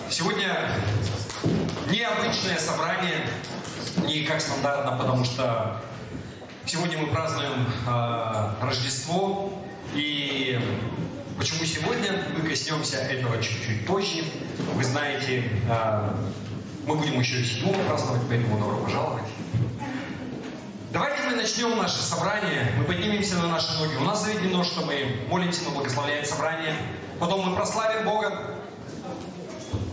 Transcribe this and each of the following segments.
Сегодня необычное собрание, не как стандартно, потому что сегодня мы празднуем Рождество. И почему сегодня? Мы коснемся этого чуть-чуть позже. Вы знаете, мы будем еще и 7-го праздновать, поэтому добро пожаловать. Давайте мы начнем наше собрание, мы поднимемся на наши ноги. У нас заведено, что мы молимся, мы благословляем собрание. Потом мы прославим Бога.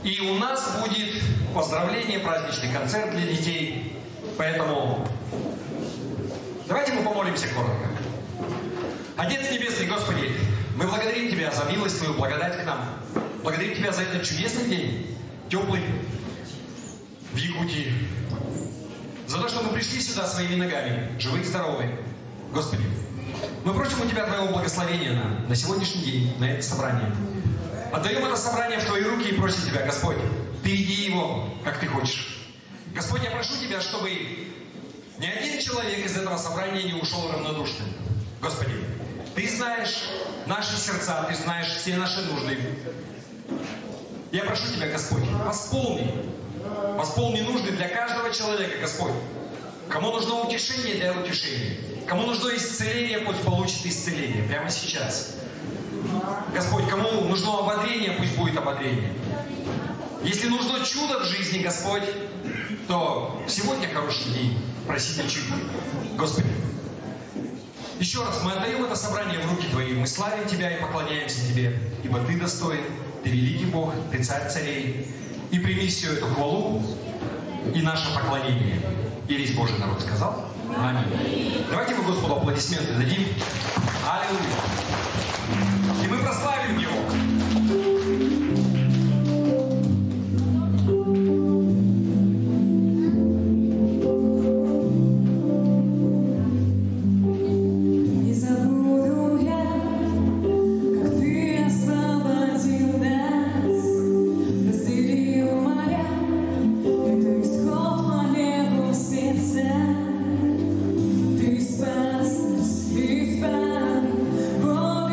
И у нас будет поздравление, праздничный концерт для детей. Поэтому давайте мы помолимся коротко. Отец Небесный, Господи, мы благодарим Тебя за милость Твою, благодать к нам. Благодарим Тебя за этот чудесный день, теплый, в Якутии. За то, что мы пришли сюда своими ногами, живые и здоровые. Господи, мы просим у Тебя Твоего благословения на сегодняшний день, на это собрание. Отдаем это собрание в Твои руки и просим Тебя, Господь, Ты веди его, как Ты хочешь. Господь, я прошу Тебя, чтобы ни один человек из этого собрания не ушел равнодушным. Господи, Ты знаешь наши сердца, Ты знаешь все наши нужды. Я прошу Тебя, Господь, восполни нужды для каждого человека, Господь. Кому нужно утешение, дай утешение. Кому нужно исцеление, пусть получит исцеление прямо сейчас. Господь, кому нужно ободрение, пусть будет ободрение. Если нужно чудо в жизни, Господь, то сегодня хороший день. Просите чудо. Господи, еще раз мы отдаем это собрание в руки Твои. Мы славим Тебя и поклоняемся Тебе, ибо Ты достоин, Ты великий Бог, Ты царь царей. И прими всю эту хвалу и наше поклонение. И весь Божий народ сказал аминь. Давайте мы Господу аплодисменты дадим. Аллилуйя. И мы прославим Его. Ты спас нас, Ты спас, Бог.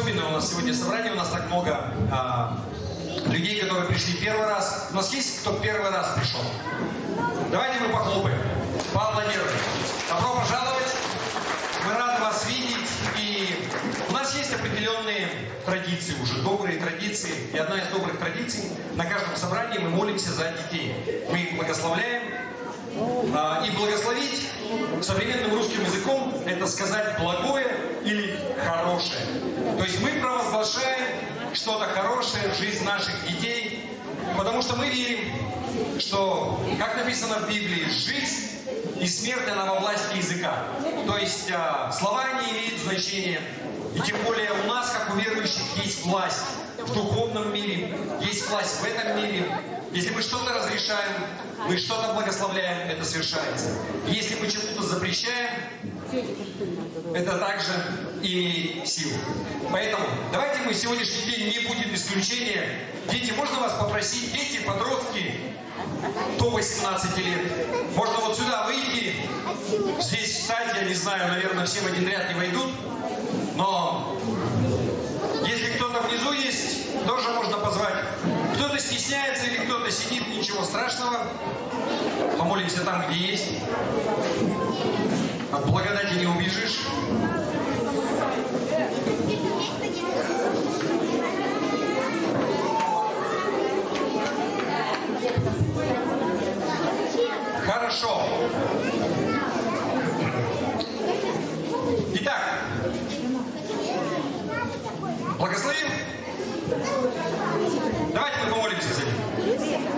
особенное у нас сегодня собрание. У нас так много людей, которые пришли первый раз. У нас есть кто первый раз пришел? Давайте мы похлопаем, поаплодируем. Добро пожаловать. Мы рады вас видеть. И у нас есть определенные традиции уже, добрые традиции. И одна из добрых традиций: на каждом собрании мы молимся за детей. Мы их благословляем. И благословить современным русским языком — это сказать благое или хорошее. То есть мы провозглашаем что-то хорошее в жизнь наших детей, потому что мы верим, что, как написано в Библии, жизнь и смерть, она во власти языка. То есть слова не имеют значения. И тем более у нас, как у верующих, есть власть в духовном мире, есть власть в этом мире. Если мы что-то разрешаем, мы что-то благословляем, это совершается. Если мы чего-то запрещаем, это также имеет силу. Поэтому давайте мы сегодняшний день не будет исключения. Дети, можно вас попросить, дети, подростки до 18 лет, можно вот сюда выйти, здесь встать, я не знаю, наверное, все в один ряд не войдут, но если кто-то внизу есть, тоже можно позвать. Кто-то стесняется или кто-то сидит, ничего страшного. Помолимся там, где есть. От благодати не убежишь. Хорошо. Итак, благословим. Давайте мы помолимся за них.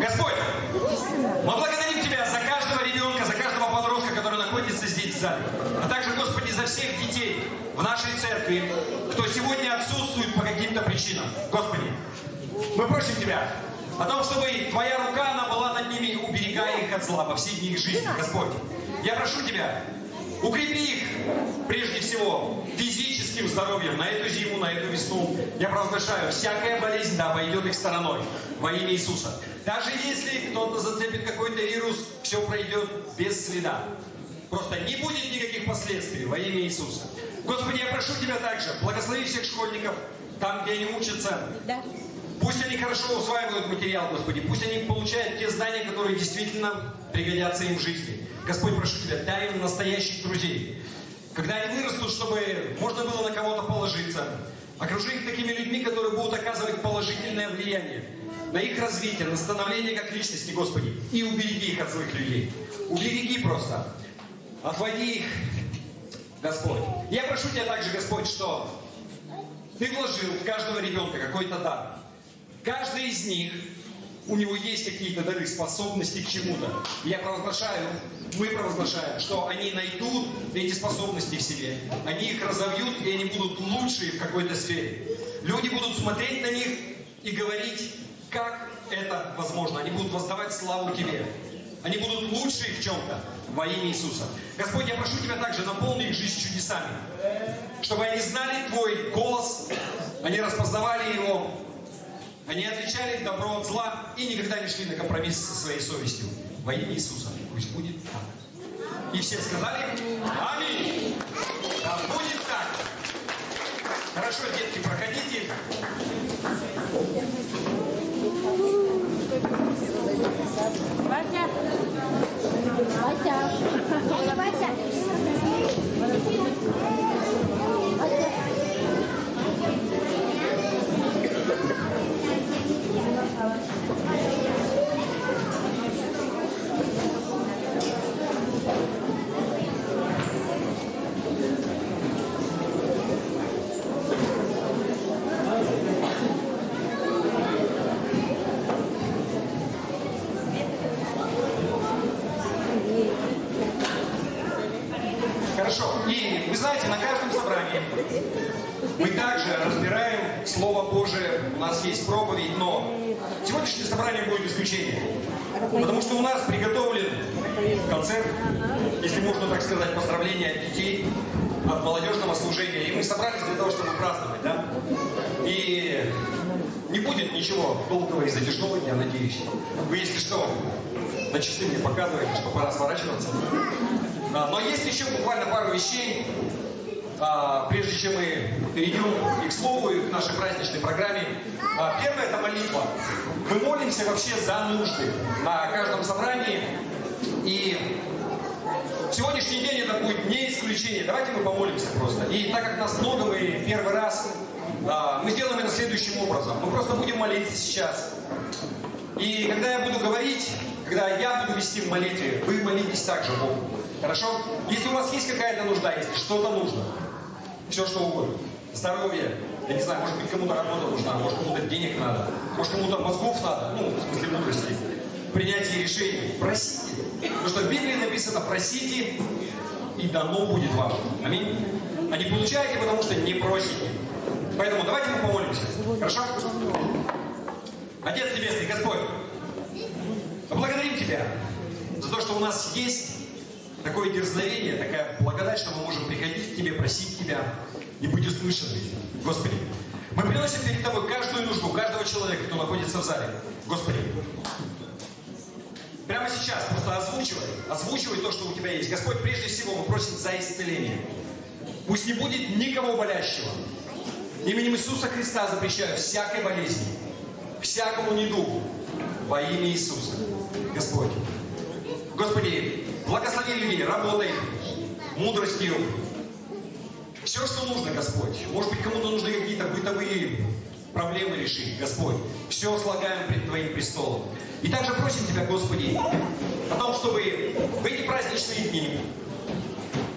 Господь, мы благодарим Тебя за каждого ребенка, за каждого подростка, который находится здесь в зале. А также, Господи, за всех детей в нашей церкви, кто сегодня отсутствует по каким-то причинам. Господи, мы просим Тебя о том, чтобы Твоя рука, она была над ними, уберегая их от зла во все дни их жизни. Господь, я прошу Тебя, укрепи их, прежде всего, физическим здоровьем на эту зиму, на эту весну. Я провозглашаю, всякая болезнь, да, обойдет их стороной во имя Иисуса. Даже если кто-то зацепит какой-то вирус, все пройдет без следа. Просто не будет никаких последствий во имя Иисуса. Господи, я прошу Тебя также, благослови всех школьников, там, где они учатся. Да. Пусть они хорошо усваивают материал, Господи. Пусть они получают те знания, которые действительно пригодятся им в жизни. Господь, прошу Тебя, дай им настоящих друзей. Когда они вырастут, чтобы можно было на кого-то положиться. Окружи их такими людьми, которые будут оказывать положительное влияние на их развитие, на становление как личности, Господи. И убереги их от злых людей. Убереги просто. Отводи их, Господь. Я прошу Тебя также, Господь, что Ты вложил в каждого ребенка какой-то дар. Каждый из них, у него есть какие-то дары, способности к чему-то. Я провозглашаю, мы провозглашаем, что они найдут эти способности в себе. Они их разовьют, и они будут лучшие в какой-то сфере. Люди будут смотреть на них и говорить, как это возможно. Они будут воздавать славу Тебе. Они будут лучшие в чем-то во имя Иисуса. Господь, я прошу Тебя также, наполни их жизнь чудесами. Чтобы они знали Твой голос, они распознавали Его, они отличали добро от зла и никогда не шли на компромисс со своей совестью. Во имя Иисуса. Пусть будет так. И все сказали аминь. Да будет так. Хорошо, детки, проходите. Вася. Вася. Вася. Хорошо. И вы знаете, на каждом собрании мы также разбираем Слово Божие. У нас есть проповедь, но сегодняшнее собрание будет исключением. Потому что у нас приготовлен концерт, если можно так сказать, поздравления от детей, от молодежного служения. И мы собрались для того, чтобы праздновать, да? И не будет ничего долгого и затяжного, я надеюсь. Вы, если что, на часы мне показываете, что пора сворачиваться. Но есть еще буквально пару вещей. прежде чем мы перейдем и к слову, и к нашей праздничной программе. Первое – это молитва. Мы молимся вообще за нужды на каждом собрании. И сегодняшний день это будет не исключение. Давайте мы помолимся просто. И так как нас много, мы первый раз, мы сделаем это следующим образом. Мы просто будем молиться сейчас. И когда я буду говорить, когда я буду вести в молитве, вы молитесь также Богу. Хорошо? Если у вас есть какая-то нужда, если что-то нужно, все что угодно, здоровье, я не знаю, может быть кому-то работа нужна, может кому-то денег надо, может кому-то мозгов надо, в смысле мудрости, принятие решений, просите. Потому что в Библии написано: просите, и дано будет вам. Аминь. А не получаете, потому что не просите. Поэтому давайте мы помолимся. Хорошо? Отец Небесный, Господь, мы благодарим Тебя за то, что у нас есть такое дерзновение, такая благодать, что мы можем приходить к Тебе, просить Тебя и быть услышанными. Господи, мы приносим перед Тобой каждую нужду, каждого человека, кто находится в зале. Господи, прямо сейчас просто озвучивай то, что у Тебя есть. Господь, прежде всего мы просим за исцеление. Пусть не будет никого болящего. Именем Иисуса Христа запрещаю всякой болезни, всякому недугу во имя Иисуса. Господь, Господи, благослови людей работой, мудростью. Все, что нужно, Господь. Может быть, кому-то нужны какие-то бытовые проблемы решить, Господь. Все слагаем пред Твоим престолом. И также просим Тебя, Господи, о том, чтобы в эти праздничные дни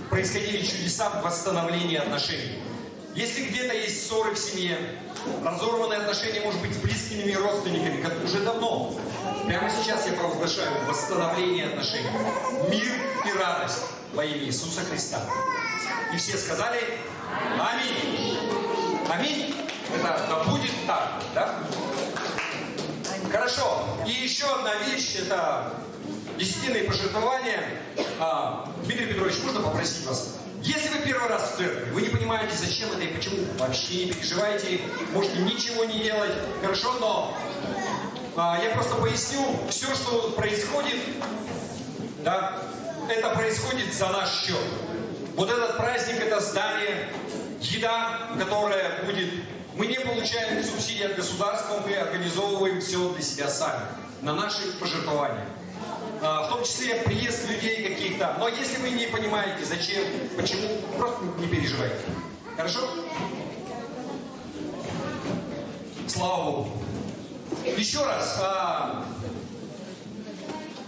происходили чудеса восстановления отношений. Если где-то есть ссоры в семье, разорванные отношения, может быть, с близкими родственниками, как уже давно, прямо сейчас я провозглашаю восстановление отношений, мир и радость во имя Иисуса Христа. И все сказали аминь. Аминь. Это да будет так, да? Хорошо. И еще одна вещь, это десятинные пожертвования. Дмитрий Петрович, можно попросить вас? Если вы первый раз в церкви, вы не понимаете, зачем это и почему, вообще не переживайте, можете ничего не делать, хорошо, но я просто поясню, все, что происходит, да, это происходит за наш счет. Вот этот праздник, это здание, еда, которая будет, мы не получаем субсидии от государства, мы организовываем все для себя сами, на наши пожертвования. В том числе приезд людей каких-то. Но если вы не понимаете, зачем, почему, просто не переживайте. Хорошо? Слава Богу. Еще раз.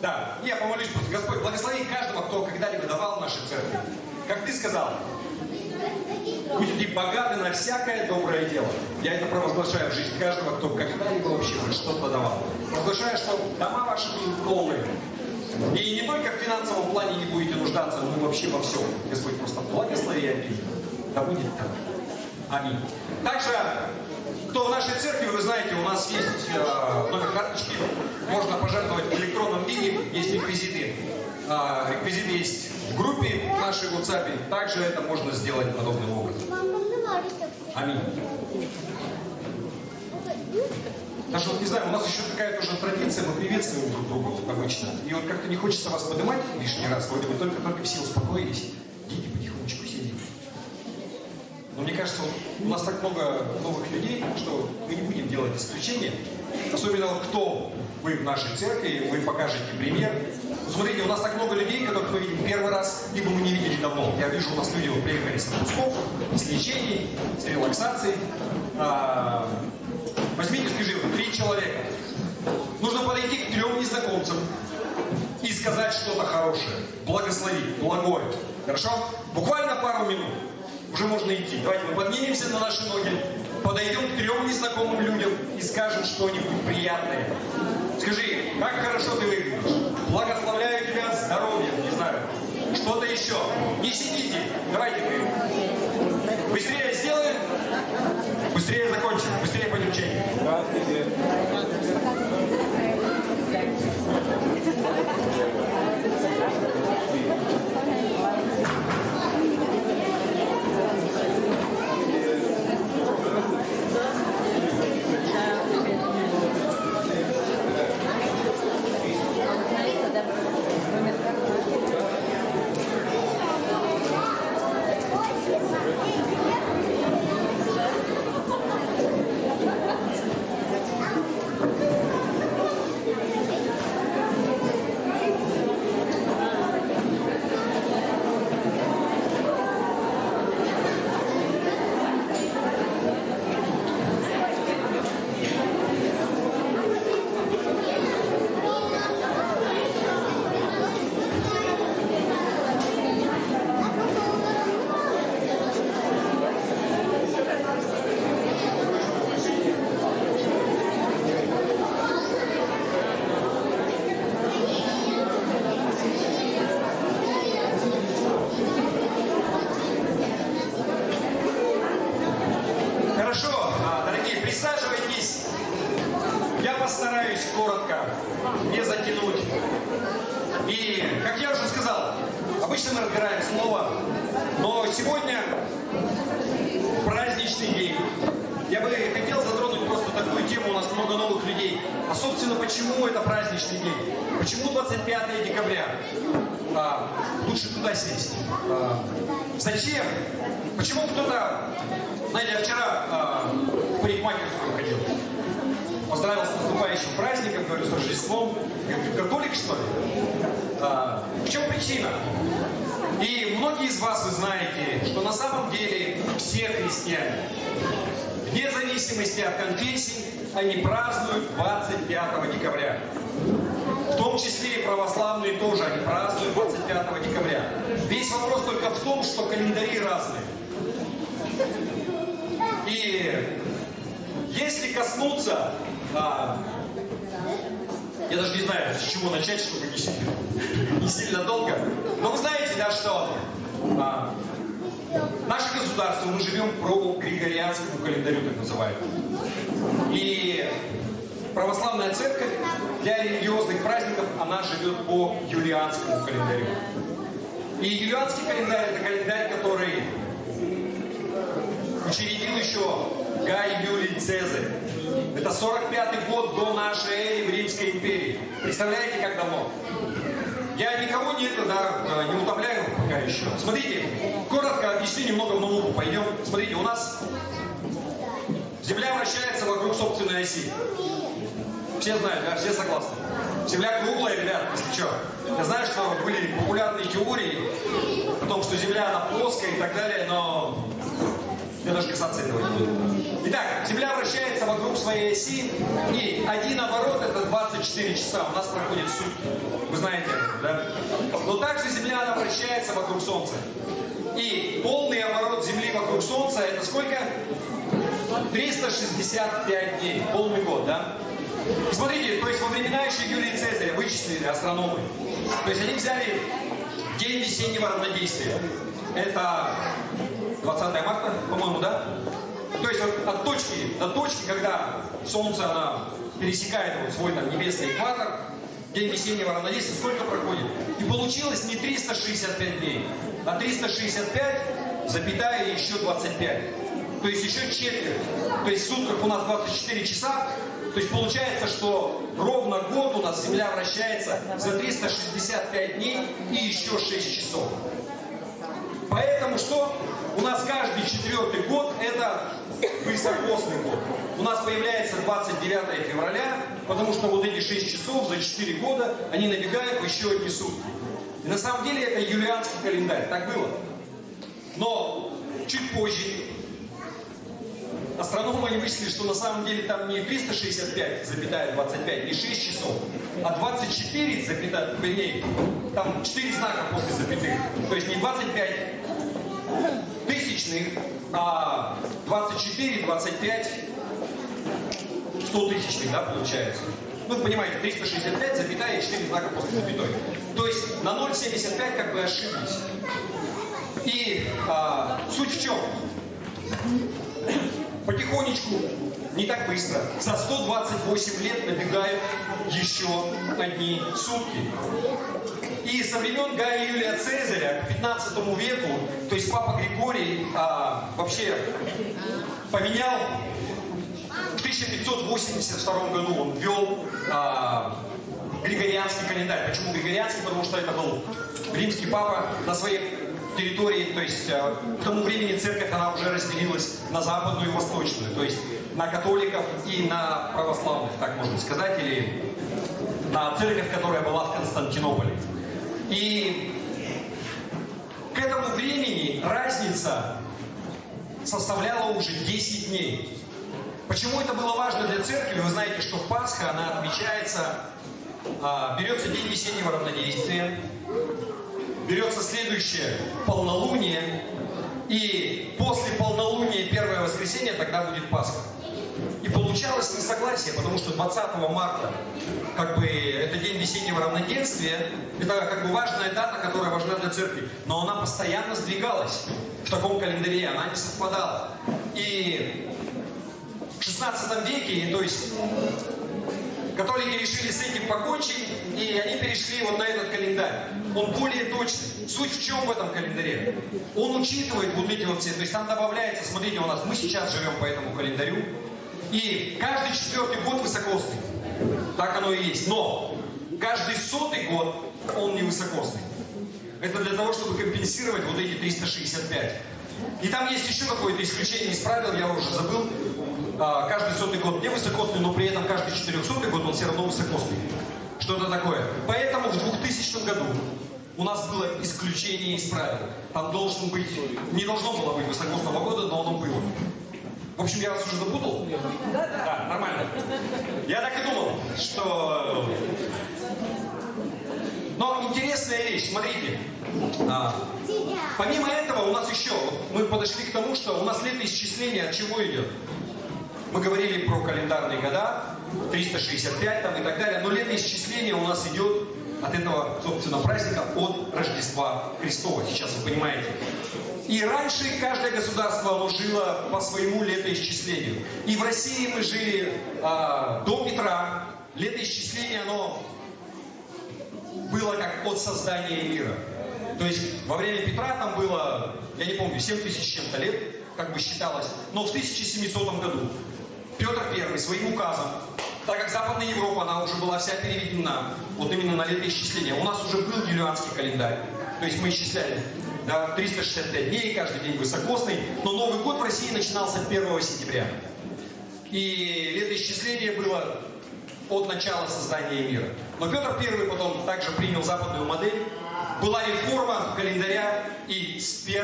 Да, я помолюсь просто. Господь, благослови каждого, кто когда-либо давал в нашей церкви. Как Ты сказал, будете богаты на всякое доброе дело. Я это провозглашаю в жизнь каждого, кто когда-либо вообще что-то давал. Провозглашаю, что дома ваши будут полные. И не только в финансовом плане не будете нуждаться, но вообще во всем. Господь, просто благослови обильно. Да будет так. Аминь. Также, кто в нашей церкви, вы знаете, у нас есть номер карточки. Можно пожертвовать в электронном виде. Есть реквизиты. Реквизиты есть в группе нашей в WhatsApp. Также это можно сделать подобным образом. Аминь. Даже вот не знаю, у нас еще такая тоже традиция, мы приветствуем друг друга обычно. И вот как-то не хочется вас поднимать лишний раз, вроде бы только все успокоились. Идите потихонечку, сидите. Но мне кажется, вот у нас так много новых людей, что мы не будем делать исключения. Особенно вот кто вы в нашей церкви, вы покажете пример. Смотрите, у нас так много людей, которых мы видим первый раз, либо мы не видели давно. Я вижу, у нас люди вот приехали с отпусков, с лечений, с релаксацией. Возьмите, скажи, 3 человека. Нужно подойти к 3 незнакомцам и сказать что-то хорошее. Благословить, благое. Хорошо? Буквально пару минут. Уже можно идти. Давайте мы поднимемся на наши ноги, подойдем к 3 незнакомым людям и скажем что-нибудь приятное. Скажи, как хорошо ты выглядишь. Благословляю тебя здоровьем, не знаю. Что-то еще. Не сидите. Давайте мы быстрее сделаем. Быстрее закончим, быстрее пойдем чай. постараюсь коротко, не затянуть. И, как я уже сказал, обычно мы разбираем слово, но сегодня праздничный день. Я бы хотел затронуть просто такую тему, у нас много новых людей. А, собственно, почему это праздничный день? Почему 25 декабря? Лучше туда сесть. Зачем? Почему кто-то... Знаете, я вчера в парикмахерскую ходил. Поздравил с наступающим праздником, говорю, с Рождеством. Я говорю, ты католик, что ли? В чем причина? И многие из вас, вы знаете, что на самом деле все христиане, вне зависимости от конфессий, они празднуют 25 декабря. В том числе и православные тоже, они празднуют 25 декабря. Весь вопрос только в том, что календари разные. И если коснуться, я даже не знаю, с чего начать, чтобы не сильно долго, но вы знаете, да, что наше государство, мы живем по григорианскому календарю, так называемому. И православная церковь для религиозных праздников, она живет по юлианскому календарю. И юлианский календарь — это календарь, который учредил еще Гай Юлий Цезарь. Это 45-й год до нашей эры в Римской империи. Представляете, как давно? Я никого не утомляю пока еще. Смотрите, коротко объясню немного в науку. Пойдем. Смотрите, у нас Земля вращается вокруг собственной оси. Все знают, да? Все согласны. Земля круглая, ребят, если что. Я знаю, что были популярные теории о том, что Земля, она плоская и так далее, но я даже касаться этого не буду. Итак, Земля вращается вокруг своей оси, и один оборот — это 24 часа. У нас проходит сутки. Вы знаете это, да? Но также Земля, она вращается вокруг Солнца. И полный оборот Земли вокруг Солнца — это сколько? 365 дней. Полный год, да? И смотрите, то есть во времена еще Юлия Цезаря вычислили астрономы. То есть они взяли день весеннего равнодействия. Это 20 марта, по-моему, да? То есть вот от точки до точки, когда Солнце она пересекает вот свой там небесный экватор, день весеннего равнодействия, сколько проходит? И получилось не 365 дней, а 365, запятая еще 25. То есть еще четверть. То есть в сутках у нас 24 часа. То есть получается, что ровно год у нас Земля вращается за 365 дней и еще 6 часов. Поэтому что? У нас каждый 4-й год это высокосный год. У нас появляется 29 февраля, потому что вот эти 6 часов за 4 года они набегают в еще одни сутки. И на самом деле это юлианский календарь, так было. Но чуть позже астрономы они вычислили, что на самом деле там не 365,25, не 6 часов, а 24, вернее, там 4 знака после запятых. То есть не 25 тысячных, а 24, 25 100 тысячных, да, получается. Ну, вы понимаете, 365, запятая и 4 знака после запятой. То есть на 0,75 как бы ошиблись. И суть в чем? Потихонечку, не так быстро, за 128 лет набегают еще одни сутки. И со времен Гая Юлия Цезаря к 15 веку, то есть папа Григорий вообще поменял, в 1582 году он ввел григорианский календарь. Почему григорианский? Потому что это был римский папа на своей территории, то есть к тому времени церковь она уже разделилась на западную и восточную, то есть на католиков и на православных, так можно сказать, или на церковь, которая была в Константинополе. И к этому времени разница составляла уже 10 дней. Почему это было важно для церкви? Вы знаете, что Пасха, она отмечается, берется день весеннего равнодействия, берется следующее полнолуние, и после полнолуния первое воскресенье тогда будет Пасха. И получалось несогласие, потому что 20 марта, как бы, это день весеннего равноденствия, это как бы важная дата, которая важна для церкви, но она постоянно сдвигалась в таком календаре, она не совпадала. И в 16 веке, то есть Католики решили с этим покончить, и они перешли вот на этот календарь. Он более точный. Суть в чем в этом календаре? Он учитывает вот эти вот все, то есть там добавляется, смотрите, у нас, мы сейчас живем по этому календарю, и каждый 4-й год высокосный. Так оно и есть. Но каждый 100-й год он не высокосный. Это для того, чтобы компенсировать вот эти 365. И там есть еще какое-то исключение из правил, я уже забыл. Каждый 100-й год не высокосный, но при этом каждый 400-й год он все равно высокосный. Что-то такое. Поэтому в 2000 году у нас было исключение из правил. Там должен быть, не должно было быть высокосного года, но оно было. В общем, я вас уже запутал? Да, нормально. Я так и думал, что... Но интересная вещь, смотрите. Помимо этого у нас еще, мы подошли к тому, что у нас летоисчисление от чего идет? Мы говорили про календарные года, 365 там и так далее, но летоисчисление у нас идет от этого, собственно, праздника, от Рождества Христова, сейчас вы понимаете. И раньше каждое государство оно жило по своему летоисчислению. И в России мы жили до Петра, летоисчисление оно было как от создания мира. То есть во время Петра там было, я не помню, 7 тысяч с чем-то лет, как бы считалось, но в 1700 году Петр I своим указом, так как Западная Европа, она уже была вся переведена вот именно на летоисчисление. У нас уже был юлианский календарь, то есть мы исчисляли 365 дней, каждый день высокосный, но Новый год в России начинался 1 сентября. И летоисчисление было от начала создания мира. Но Петр I потом также принял западную модель. Была реформа календаря, и с 1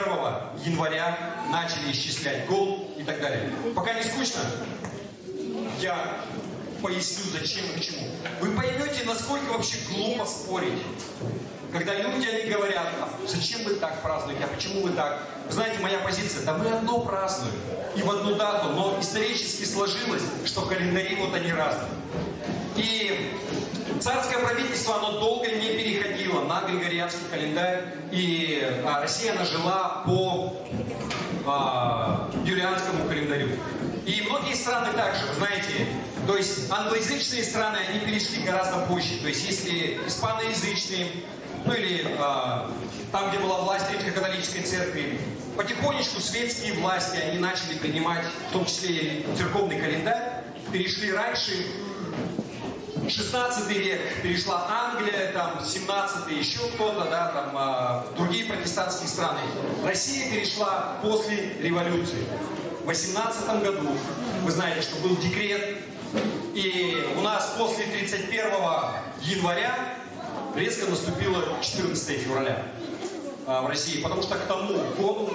января начали исчислять год и так далее. Пока не скучно, я поясню, зачем и к чему. Вы поймете, насколько вообще глупо спорить. Когда люди, они говорят, зачем вы так празднуете, а почему вы так? Вы знаете, моя позиция, да мы одно празднуем, и в одну дату, но исторически сложилось, что календари вот они разные. И царское правительство, оно долго не переходило на григорианский календарь, и Россия, она жила по юлианскому календарю. И многие страны также, вы знаете, то есть англоязычные страны, они перешли гораздо позже. То есть если испаноязычные, ну или там, где была власть римско-католической церкви, потихонечку светские власти, они начали принимать, в том числе и церковный календарь, перешли раньше. 16 век перешла Англия, там 17 еще кто-то, да, там другие протестантские страны. Россия перешла после революции. В 18 году, вы знаете, что был декрет, и у нас после 31 января резко наступило 14 февраля в России, потому что к тому году,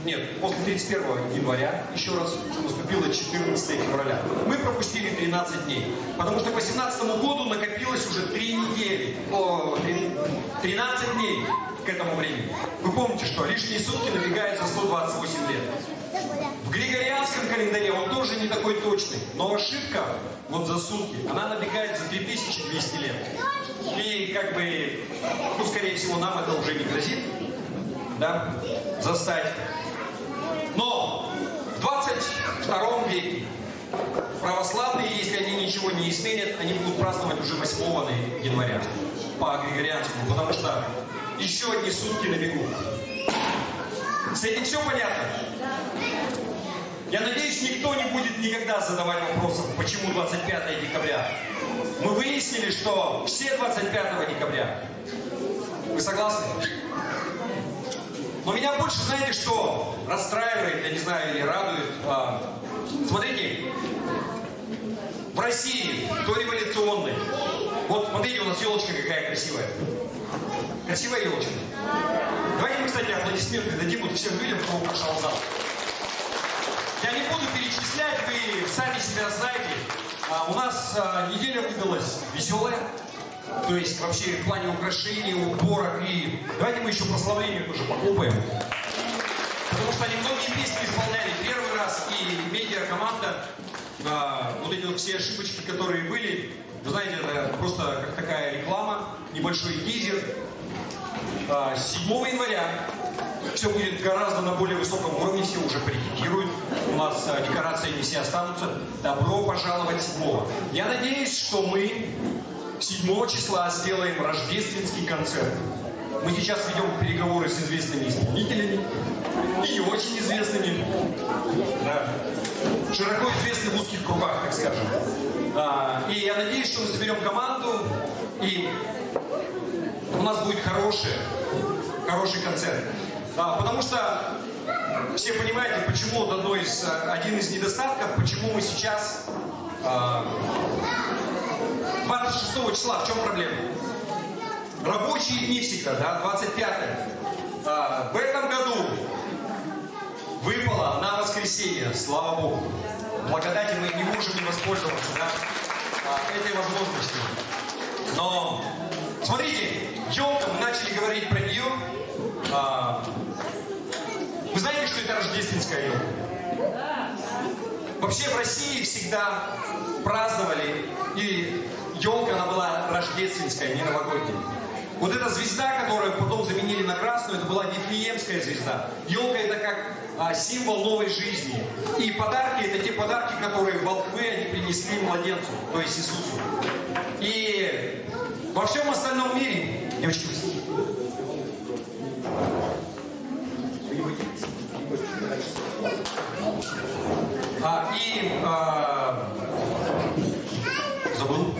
нет, после 31 января, еще раз, наступило 14 февраля. Мы пропустили 13 дней, потому что к 18 году накопилось уже 3 недели, 13 дней к этому времени. Вы помните, что лишние сутки набегают за 128 лет. В григорианском календаре он тоже не такой точный, но ошибка вот за сутки, она набегает за 3200 лет. И как бы, ну, скорее всего, нам это уже не грозит, да, застать. Но в 22 веке православные, если они ничего не изменят, они будут праздновать уже 8 января по григорианскому, потому что еще одни сутки набегут. С этим все понятно? Я надеюсь, никто не будет никогда задавать вопросов, почему 25 декабря. Мы выяснили, что все 25 декабря. Вы согласны? Но меня больше, знаете, что расстраивает, я не знаю, или радует. Смотрите, в России дореволюционной. Вот смотрите, у нас елочка какая красивая. Красивая елочка. Давайте мы, кстати, аплодисменты дадим вот всем людям, кто прошел в зал. Я не буду перечислять, вы сами себя знаете. У нас неделя выдалась веселая. То есть вообще в плане украшений, уборок и... Давайте мы еще прославление тоже похлопаем. Потому что они многие песни исполняли первый раз, и медиа-команда, вот эти вот все ошибочки, которые были, вы знаете, это просто как такая реклама, небольшой тизер. 7 января все будет гораздо на более высоком уровне, все уже прикидируют. У нас декорации не все останутся. Добро пожаловать 7-го. Я надеюсь, что мы 7 числа сделаем рождественский концерт. Мы сейчас ведем переговоры с известными исполнителями и не очень известными. Да. Широко известны в узких кругах, так скажем. И я надеюсь, что мы соберем команду, и у нас будет хороший концерт. Потому что все понимаете, почему один из недостатков, почему мы сейчас 26 числа, в чем проблема? Рабочие дни всегда, да, 25-е. В этом году выпало на воскресенье, слава Богу. Благодати мы не можем не воспользоваться, да, этой возможностью. Но, смотрите, елка, мы начали говорить про нее. Вы знаете, что это рождественская елка? Вообще в России всегда праздновали, и елка, она была рождественская, не новогодняя. Вот эта звезда, которую потом заменили на красную, это была Вифлеемская звезда. Елка это как символ новой жизни. И подарки это те подарки, которые волхвы они принесли младенцу, то есть Иисусу. И во всем остальном мире, девочки, забыл?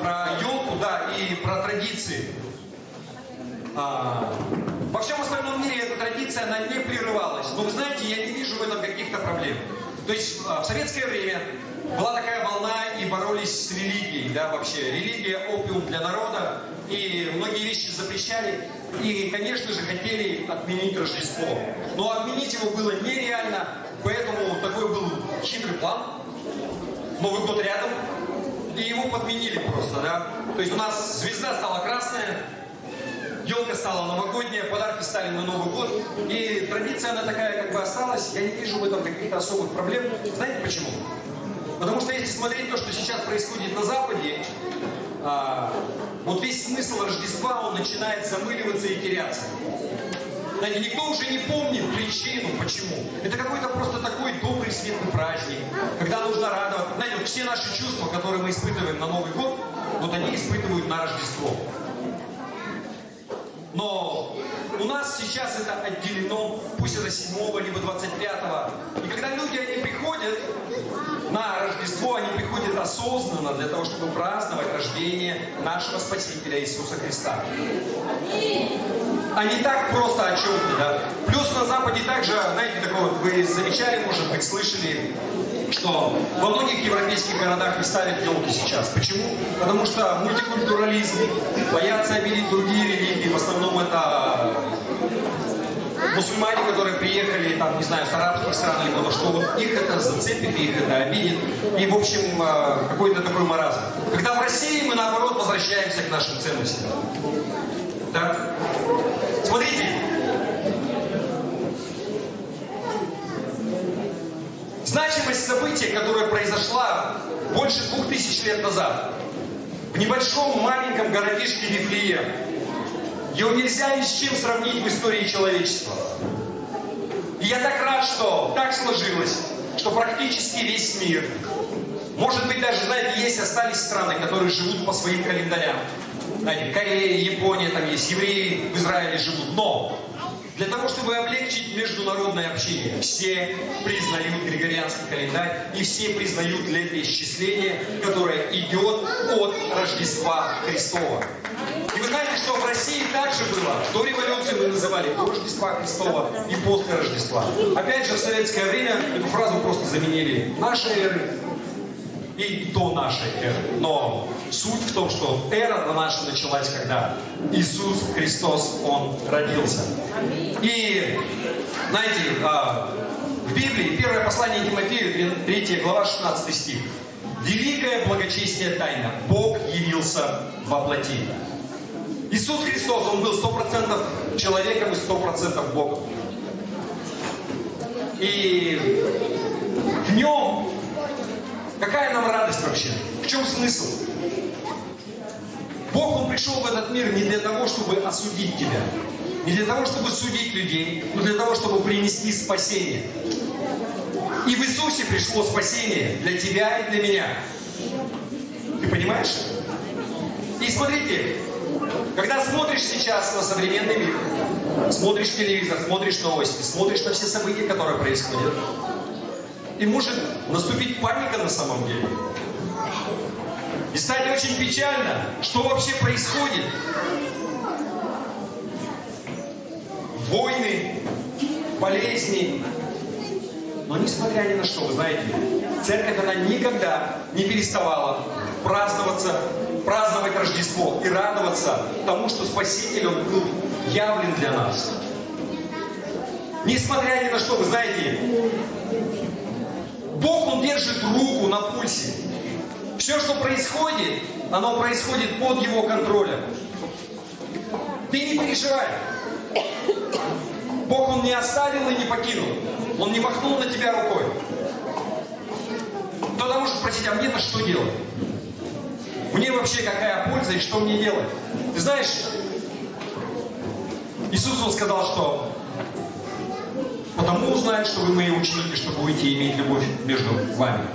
Про елку, да, и про традиции. Во всем остальном мире эта традиция, она не прерывалась. Но вы знаете, я не вижу в этом каких-то проблем. То есть в советское время была такая волна, и боролись с религией, да, вообще. Религия – опиум для народа, и многие вещи запрещали. И, конечно же, хотели отменить Рождество. Но отменить его было нереально, поэтому такой был хитрый план. Новый год рядом, и его подменили просто, да. То есть у нас звезда стала красная, елка стала новогодняя, подарки стали на Новый год. И традиция, она такая как бы осталась. Я не вижу в этом каких-то особых проблем. Знаете почему? Потому что если смотреть то, что сейчас происходит на Западе, вот весь смысл Рождества, он начинает замыливаться и теряться. Знаете, никто уже не помнит причину, почему. Это какой-то просто такой добрый, светлый праздник, когда нужно радоваться. Знаете, вот все наши чувства, которые мы испытываем на Новый год, вот они испытывают на Рождество. Но у нас сейчас это отделено, пусть это 7-го, либо 25-го. И когда люди, они приходят на Рождество, они приходят осознанно для того, чтобы праздновать рождение нашего Спасителя Иисуса Христа. А не так просто о чем-то, да. Плюс на Западе также, знаете, такое вот, вы замечали, может быть, слышали, что во многих европейских городах не ставят елки сейчас. Почему? Потому что мультикультурализм, боятся обидеть другие религии, в основном это мусульмане, которые приехали, там, не знаю, с арабских стран, либо что, вот их это зацепит, их это обидит. И, в общем, какой-то такой маразм. Когда в России мы, наоборот, возвращаемся к нашим ценностям. Да? Смотрите. Значимость события, которое произошло больше 2000 лет назад в небольшом маленьком городишке Вифлеем, его нельзя ни с чем сравнить в истории человечества. И я так рад, что так сложилось, что практически весь мир, может быть даже, знаете, остались страны, которые живут по своим календарям. Знаете, Корея, Япония, там есть евреи, в Израиле живут. Но для того, чтобы облегчить международное общение, все признают григорианский календарь и все признают летоисчисление, которое идет от Рождества Христова. И вы знаете, что в России также было. До революции мы называли до Рождества Христова и после Рождества. Опять же, в советское время эту фразу просто заменили нашей эры и до нашей эры. Но суть в том, что эра наша началась, когда Иисус Христос, Он родился. И, знаете, в Библии, первое послание Тимофею, 3 глава, 16 стих. Великое благочестие тайна. Бог явился во плоти. Иисус Христос, Он был 100% человеком и 100% Богом. И в Нем какая нам радость вообще? В чем смысл? Бог, Он пришел в этот мир не для того, чтобы осудить тебя. Не для того, чтобы судить людей, но для того, чтобы принести спасение. И в Иисусе пришло спасение для тебя и для меня. Ты понимаешь? И смотрите, когда смотришь сейчас на современный мир, смотришь телевизор, смотришь новости, смотришь на все события, которые происходят, и может наступить паника на самом деле. И стать очень печально, что вообще происходит. Войны, болезни. Но несмотря ни на что, вы знаете, церковь, она никогда не переставала праздновать Рождество и радоваться тому, что Спаситель, Он был явлен для нас. Несмотря ни на что, вы знаете, Бог, Он держит руку на пульсе. Все, что происходит, оно происходит под Его контролем. Ты не переживай. Бог, Он не оставил и не покинул. Он не махнул на тебя рукой. Кто-то может спросить, а мне-то что делать? Мне вообще какая польза и что мне делать? Ты знаешь, Иисус, Он сказал, что потому узнают, что вы мои ученики, что будете иметь любовь между вами.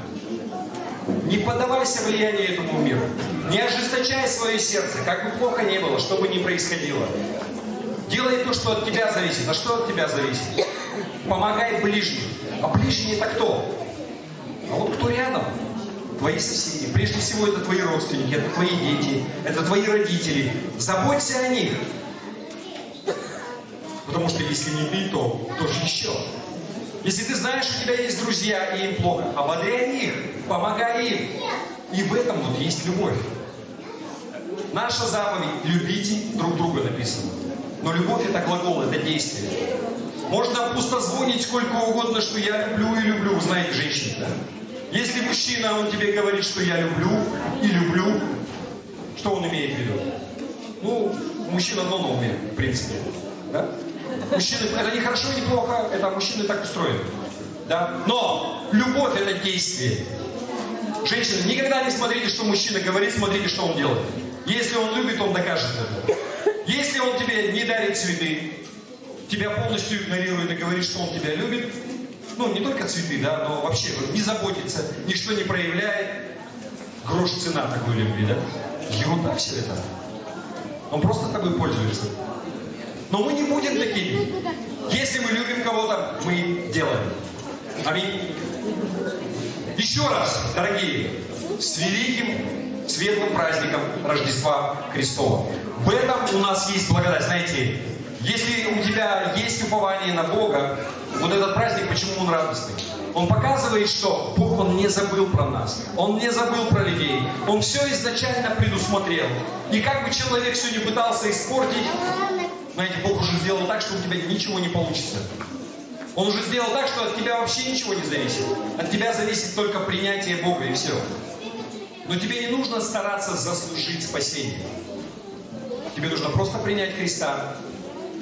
Не поддавайся влиянию этому миру. Не ожесточай свое сердце, как бы плохо ни было, что бы ни происходило. Делай то, что от тебя зависит. А что от тебя зависит? Помогай ближним. А ближние это кто? А вот кто рядом? Твои соседи. Прежде всего это твои родственники, это твои дети, это твои родители. Заботься о них. Потому что если не ты, то кто же еще? Если ты знаешь, у тебя есть друзья, и им плохо, ободряй их, помогай им. И в этом вот есть любовь. Наша заповедь – любите друг друга написано. Но любовь – это глагол, это действие. Можно пустозвонить сколько угодно, что я люблю и люблю. Вы знаете, женщины, да? Если мужчина, он тебе говорит, что я люблю и люблю, что он имеет в виду? Ну, мужчина одно на уме, в принципе. Да? Мужчины, это не хорошо, не плохо, это мужчины так устроены. Да? Но любовь – это действие. Женщины, никогда не смотрите, что мужчина говорит, смотрите, что он делает. Если он любит, он докажет это. Если он тебе не дарит цветы, тебя полностью игнорирует и говорит, что он тебя любит, ну, не только цветы, да, но вообще не заботится, ничто не проявляет, грош цена такой любви, да? Ерунда все это. Он просто тобой пользуется. Но мы не будем такими. Если мы любим кого-то, мы делаем. Аминь. Еще раз, дорогие, с великим светлым праздником Рождества Христова. В этом у нас есть благодать. Знаете, если у тебя есть упование на Бога, вот этот праздник, почему он радостный? Он показывает, что Бог, Он не забыл про нас. Он не забыл про людей. Он все изначально предусмотрел. И как бы человек все не пытался испортить, знаете, Бог уже сделал так, что у тебя ничего не получится. Он уже сделал так, что от тебя вообще ничего не зависит. От тебя зависит только принятие Бога, и все. Но тебе не нужно стараться заслужить спасение. Тебе нужно просто принять Христа.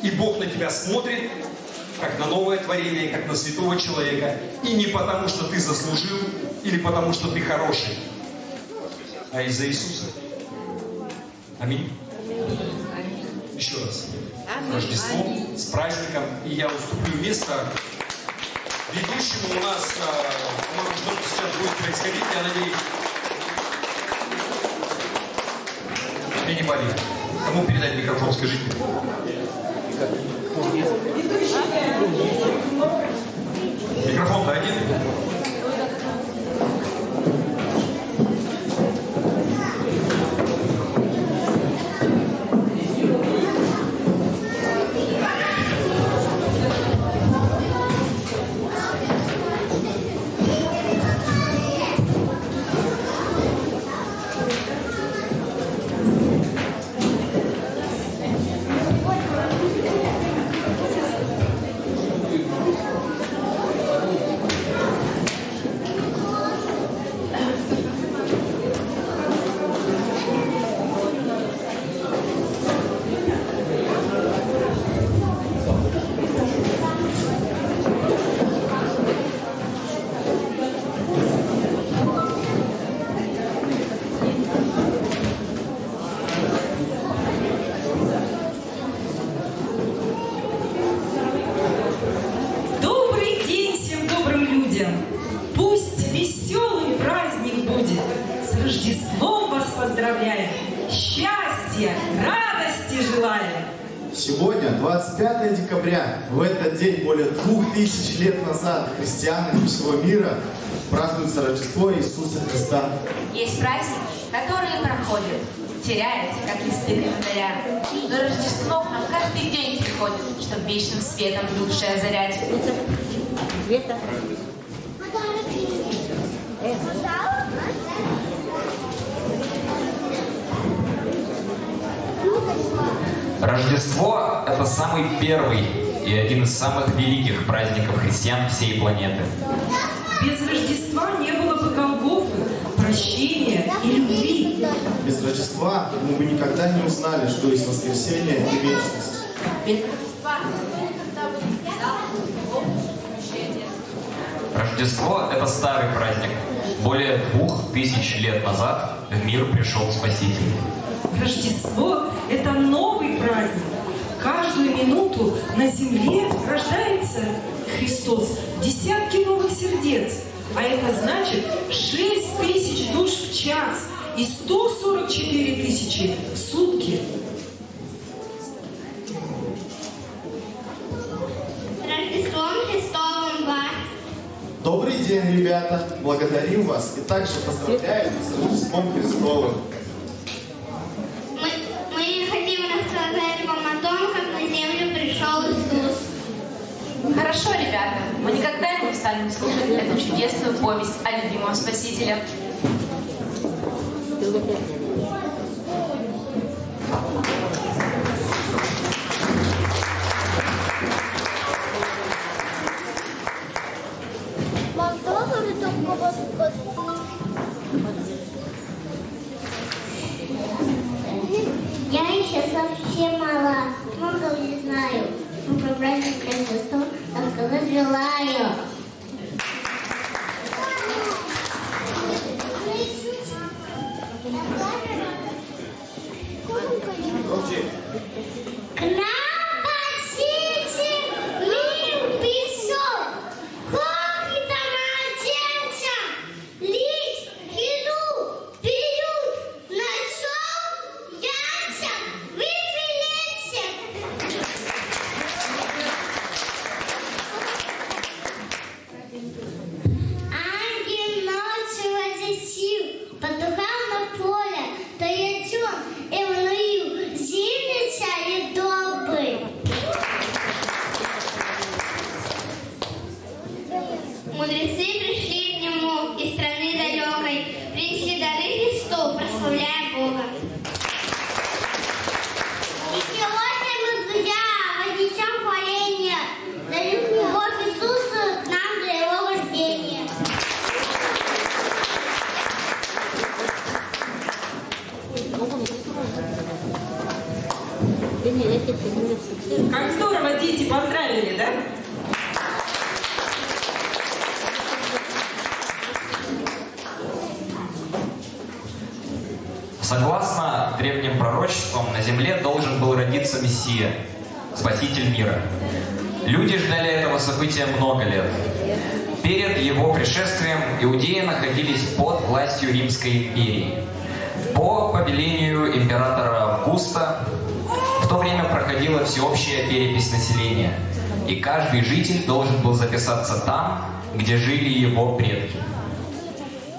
И Бог на тебя смотрит, как на новое творение, как на святого человека. И не потому, что ты заслужил, или потому, что ты хороший, а из-за Иисуса. Аминь. Еще раз. С Рождеством, с праздником. И я уступлю место ведущему. У нас, по-моему, что-то сейчас будет происходить, я надеюсь. Не болит. Кому передать микрофон, скажите? Микрофон-то один. полный праздник будет. С Рождеством вас поздравляем, счастья, радости желаем. Сегодня, 25 декабря, в этот день более 2000 лет назад христианами всего мира празднуется Рождество Иисуса Христа. Есть праздники, которые проходят, теряются, как листы календаря. Но Рождество к нам каждый день приходит, чтобы вечным светом души озарять. Рождество – это самый первый и один из самых великих праздников христиан всей планеты. Без Рождества не было бы Голгофы, прощения и любви. Без Рождества мы бы никогда не узнали, что есть воскресенье и вечность. Без Рождества никогда бы не знал, что прощения. Рождество – это старый праздник. Более 2000 лет назад в мир пришел Спаситель. Рождество – это новый праздник. Каждую минуту на земле рождается Христос десятки новых сердец. А это значит 6000 душ в час и 144 тысячи в сутки. С Рождеством Христовым вас! Добрый день, ребята! Благодарим вас и также поздравляем с Рождеством Христовым. Мы хотим рассказать вам о том, как на землю пришел Иисус. Хорошо, ребята, мы никогда не устанем слушать эту чудесную повесть о любимом Спасителе. Я еще совсем мала, много не знаю. Но про праздник Рождества рассказать желаю. К нам Спаситель мир пришел, хлопнет младенцам, лить еду, пьют, нашел яйцам, выпилите. Ангел ночью возвестил, потухал на поле, то ячон и вною зимница и добрый. Мудрецы пришли к нему из страны далекой, принесли дары Христу, прославляя Бога. И сегодня мы, друзья, вознесем хваление за любовь Иисуса к нам, за его рождение. Как здорово дети поздравили, да? Согласно древним пророчествам, на земле должен был родиться Мессия, Спаситель мира. Люди ждали этого события много лет. Перед его пришествием иудеи находились под властью Римской империи. По повелению императора Августа в то время проходила всеобщая перепись населения, и каждый житель должен был записаться там, где жили его предки.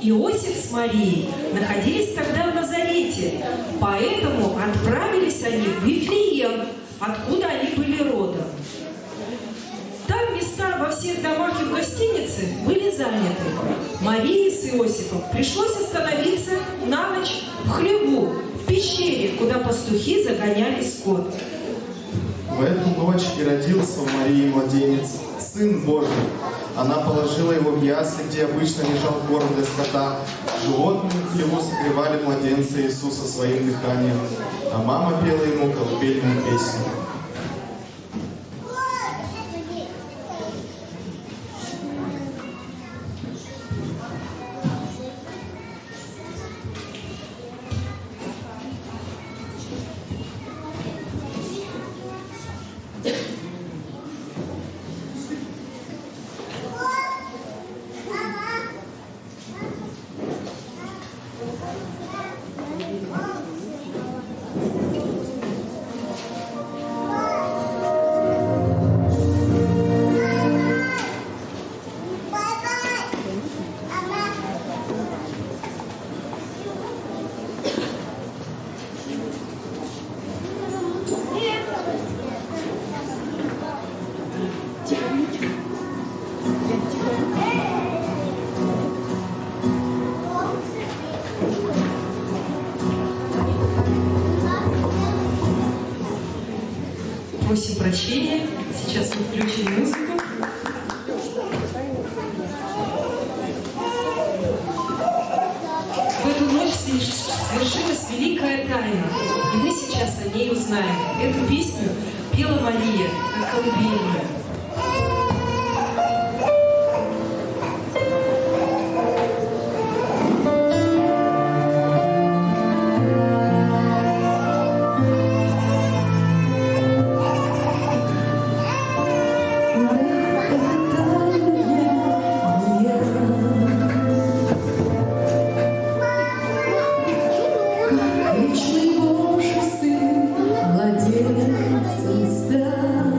Иосиф с Марией находились тогда в Назарете, поэтому отправились они в Вифлеем, откуда они были родом. Там места во всех домах и в гостинице были заняты. Марии с Иосифом пришлось остановиться на ночь в хлеву, в пещере, куда пастухи загоняли скот. В эту ночь и родился у Марии младенец, Сын Божий. Она положила его в ясли, где обычно лежал корм для скота. Животные в хлеву согревали младенца Иисуса своим дыханием, а мама пела ему колыбельную песню. просим прощения. Сейчас мы включим музыку. В эту ночь свершилась великая тайна, и мы сейчас о ней узнаем. Эту песню пела Мария, как колыбельную. Вечный Божий Сын, младенец стал.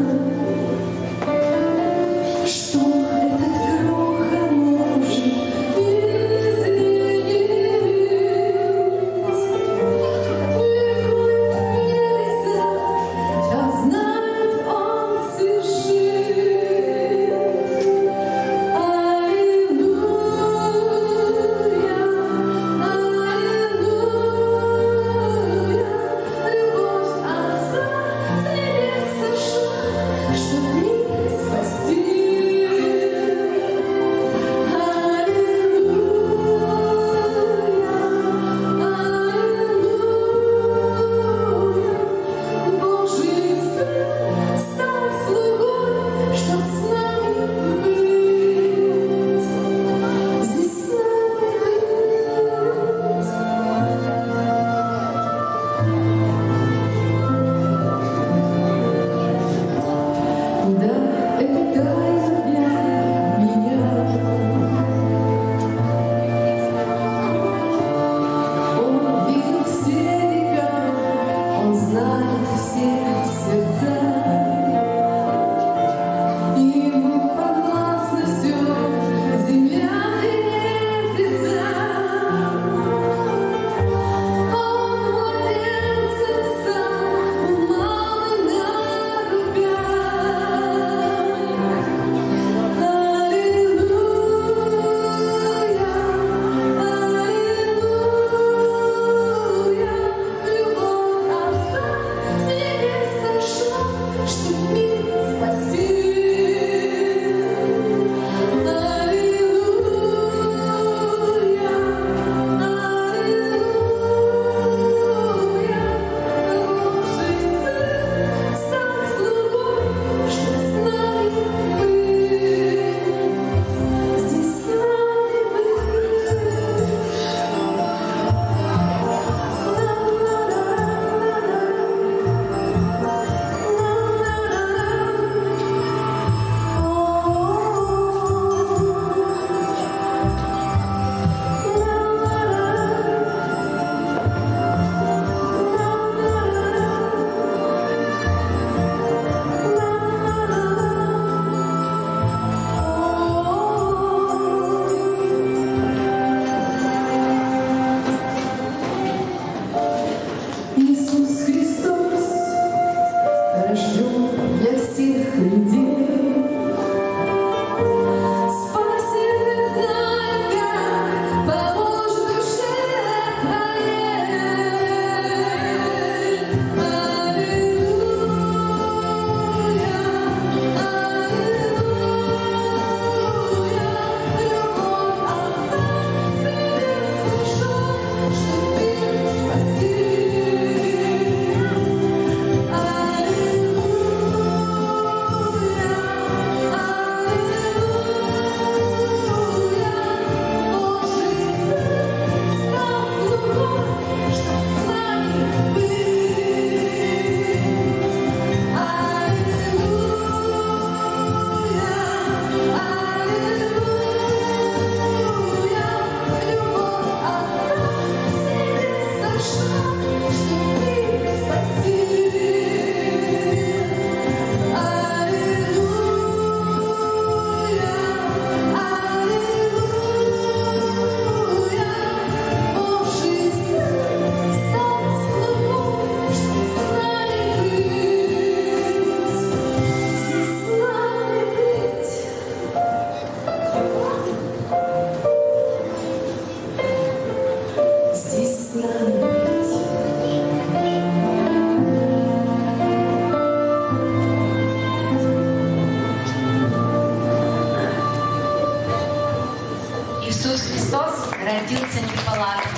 родился не в палатах,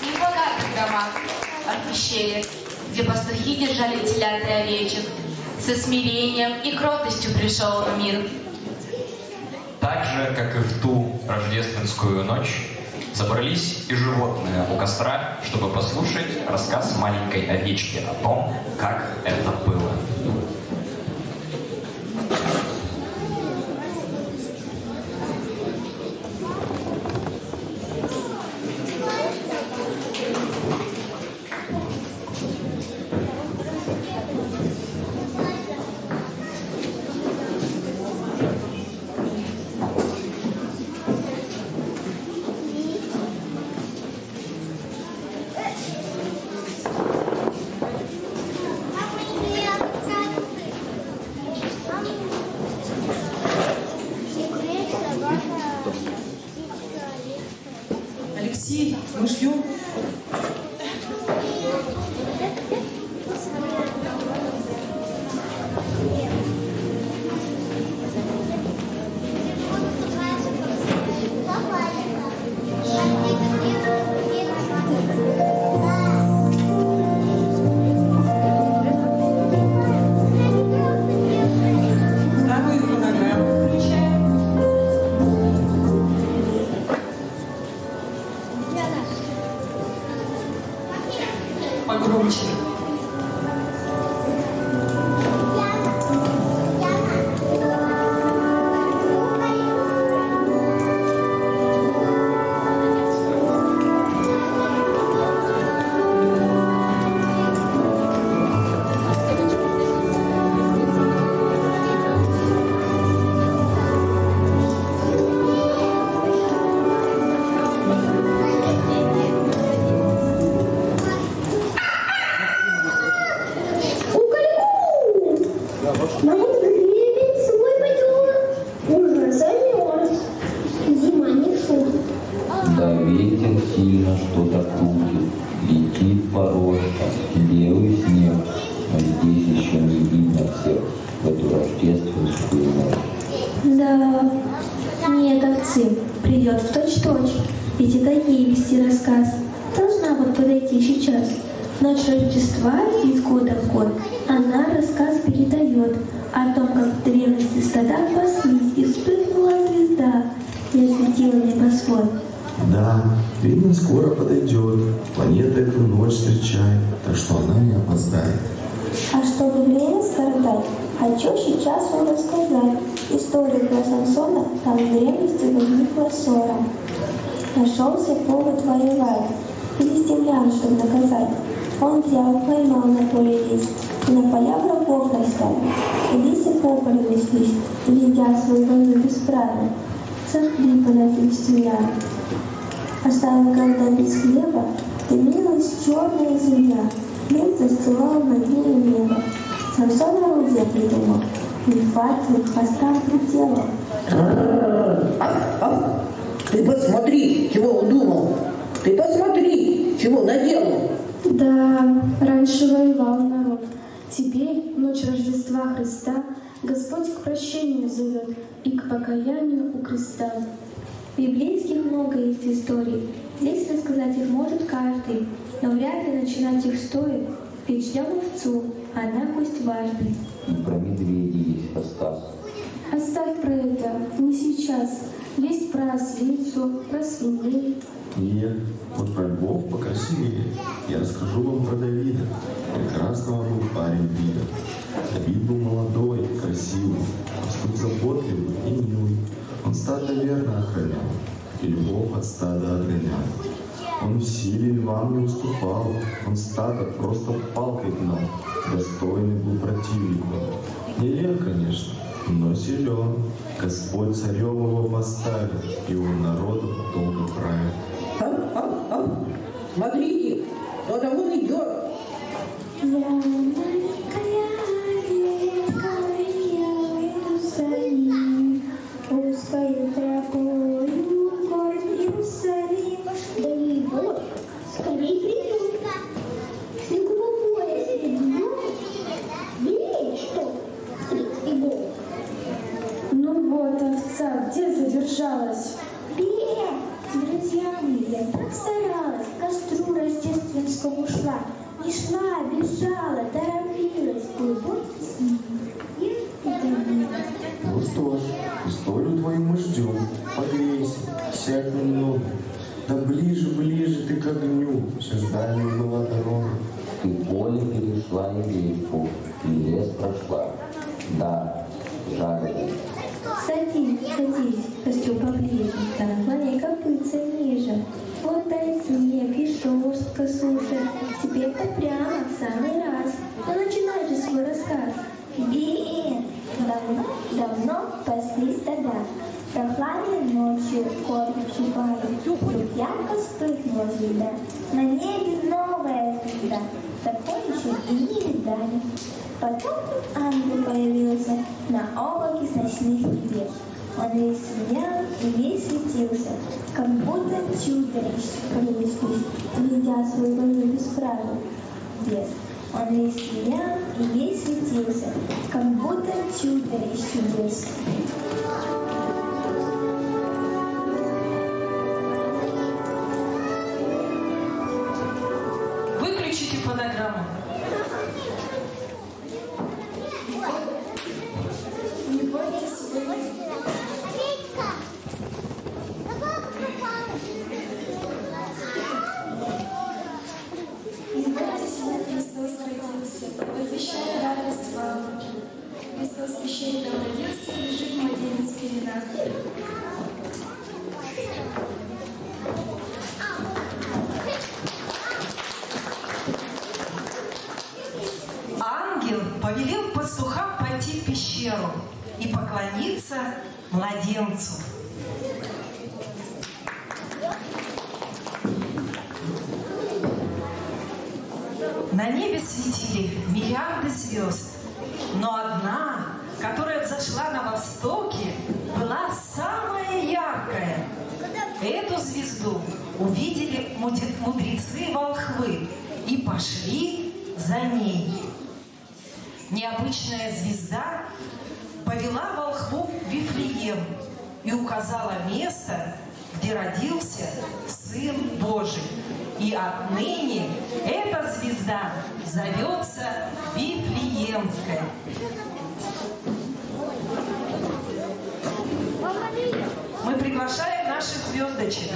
не в богатых домах, а в пещере, где пастухи держали телят и овечек. Со смирением и кротостью пришел в мир. Так же, как и в ту рождественскую ночь, собрались и животные у костра, чтобы послушать рассказ маленькой овечки о том, как это было. Алексей, мы ждем. Вторую фонограмму включаем. Погромче. Мама, гребень свой пойдет, уже замерз. Зима не шутка. Да ветер сильно что-то крутит, летит по рощам, белый снег, но здесь еще не видно всех в эту рождественскую ночь. Да, нет, овцы, придет в точь-точь, ведь это ей вести рассказ. Должна вот подойти сейчас. Ночь Рождества из года в год она рассказ передает о том, как в древности стада паслись, и вспыхнула звезда, и осветила небосвод. Да, видно, скоро подойдет. Планета эту ночь встречает, так что она не опоздает. А чтобы время скоротать, хочу сейчас вам рассказать историю про Самсона, там в древности возникла ссора. Нашелся повод воевать, филистимлян, чтобы наказать. Он взял, поймал на поле лис, и на поля врагов расставил. И лисы по полю неслись, едя свою войну бесправно. Сожгли поля филистимлян. Оставил, когда без хлеба, дымилась черная земля. Лес застилал над ней небо. Самсон орудие придумал, и хватит хвоста приделал. Ты посмотри, чего удумал. Ты посмотри, чего наделал. Да, раньше воевал народ. Теперь, в ночь Рождества Христа, Господь к прощению зовет и к покаянию у креста. Библейских много есть историй. Здесь рассказать их может каждый, но вряд ли начинать их стоит, ведь ждем овцу, она гость важный. И про медведей есть рассказ. Оставь про это, не сейчас. Есть про ослицу, про свиней. Нет, вот про львов покрасивее. Я расскажу вам про Давида. Прекрасного был парень вида. Давид был молодой, красивый, пастух заботливый и милый. Он стадо верно охранял, и львов от стада отгонял. Он в силе львам не уступал, он стадо просто палкой гнал, достойный был противником. Не лев, конечно, но силен. Господь царем его поставил, и он народом долго правит. Смотрите, кто-то вон идет. Я маленькая ветка, я иду за ним, узкою тропою в город Иерусалим. Да не идет, скорее придет. Снегового пояса идет. Видишь, что? Снег. Ну вот, овца, где задержалась? Привет, друзья мои. И шла, бежала, торопилась, глубокий снег. Ну что ж, историю твою мы ждем. Погрейся, сядь немного. Да ближе, ближе ты к огню. Все ж дальняя была дорога. Ты поле перешла и речку, и лес прошла. Да, жарко. Садись, садись, костюм поближе, да наклоняй копытца ниже. Вот дай снег и шерстка сушит, теперь-то прямо в самый раз. Ну начинай же свой рассказ. Давно паслись стада. Прохладной ночью корм чували. Вдруг ярко вспыхнула звезда. На небе новая звезда. Такой еще и не видали. Потом ангел появился на облаке с ночных небес. Он весь сиял и весь светился, как будто чудо принеслись, ведя свою войну без правил. Без. Он весь сиял и весь светился, как будто чудо из чудес. Выключите фонограмму. Не бойтесь вы. Не бойтесь вы, Христос родился, возвещая радость вам. Христос священник родился, лежит младенец в пеленах. Ангел повелел пастухам пойти в пещеру и поклониться младенцу. На небе светили мириады звезд, но одна, которая взошла на востоке, была самая яркая. Эту звезду увидели мудрецы-волхвы и пошли за ней. Необычная звезда повела волхвов в Вифлеем и указала место, где родился Сын Божий. И отныне эта звезда зовется Вифлеемская. Мы приглашаем наших звездочек.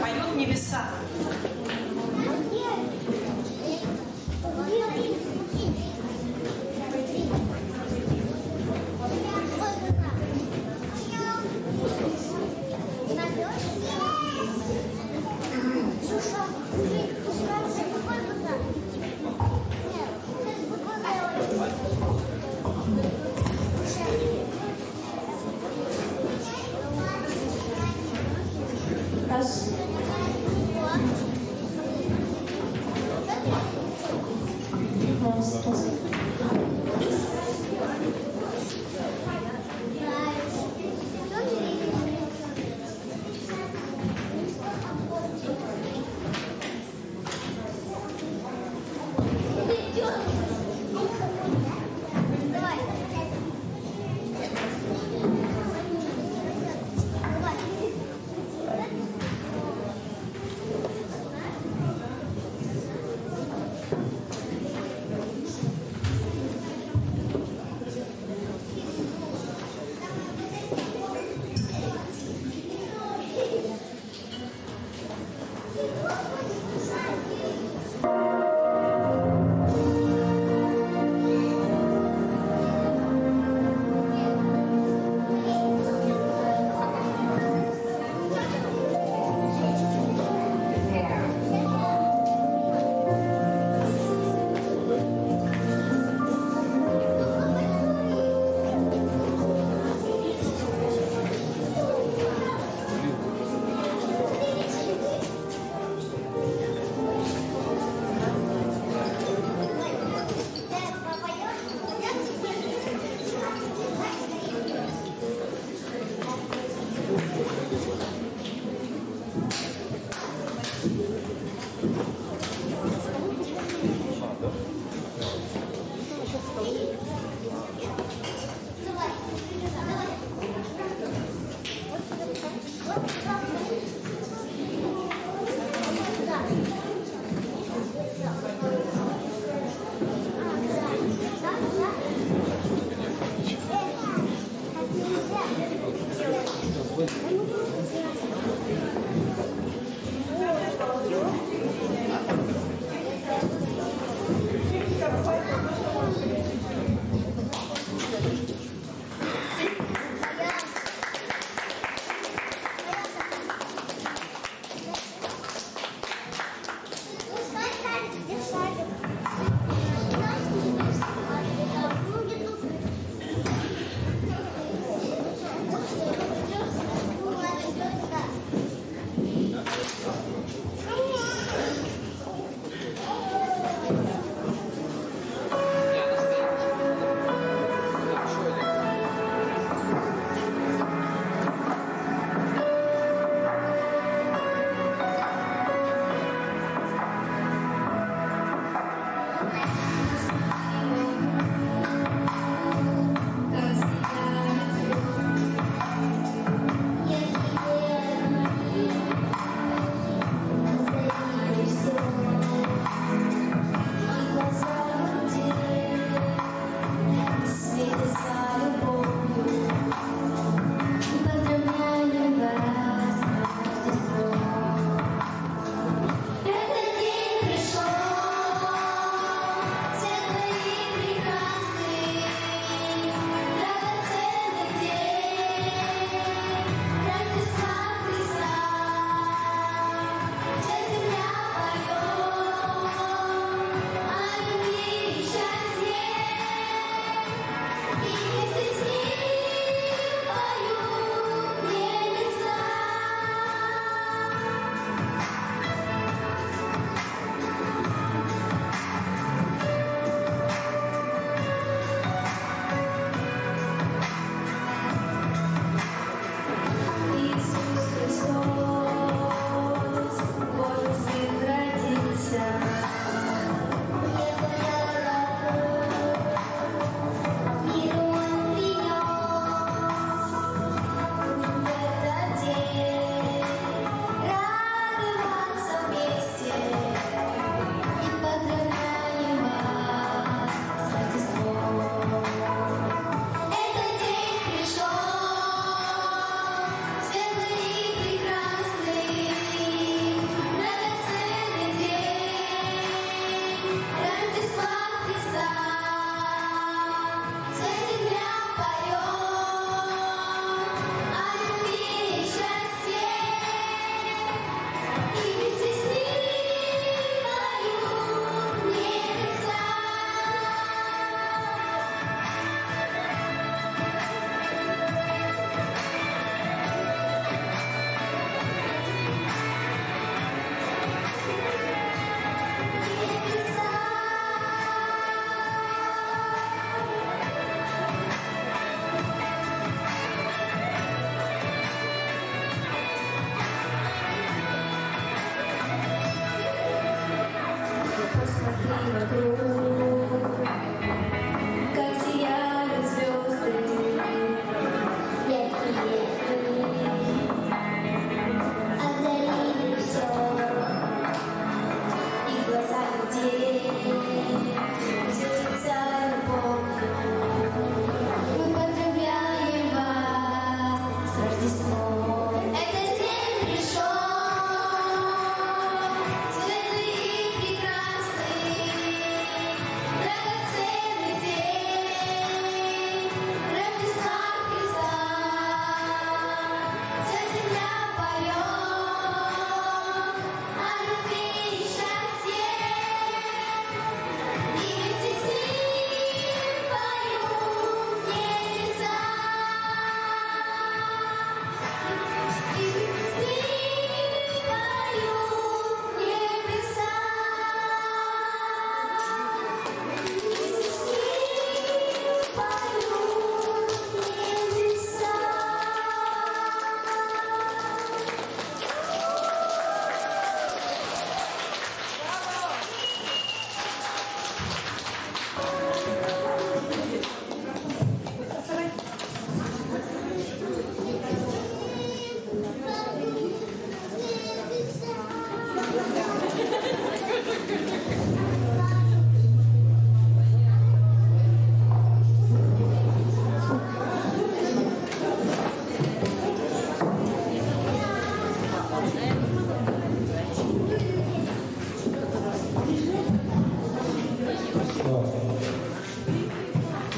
Поют небеса. Раз. Раз.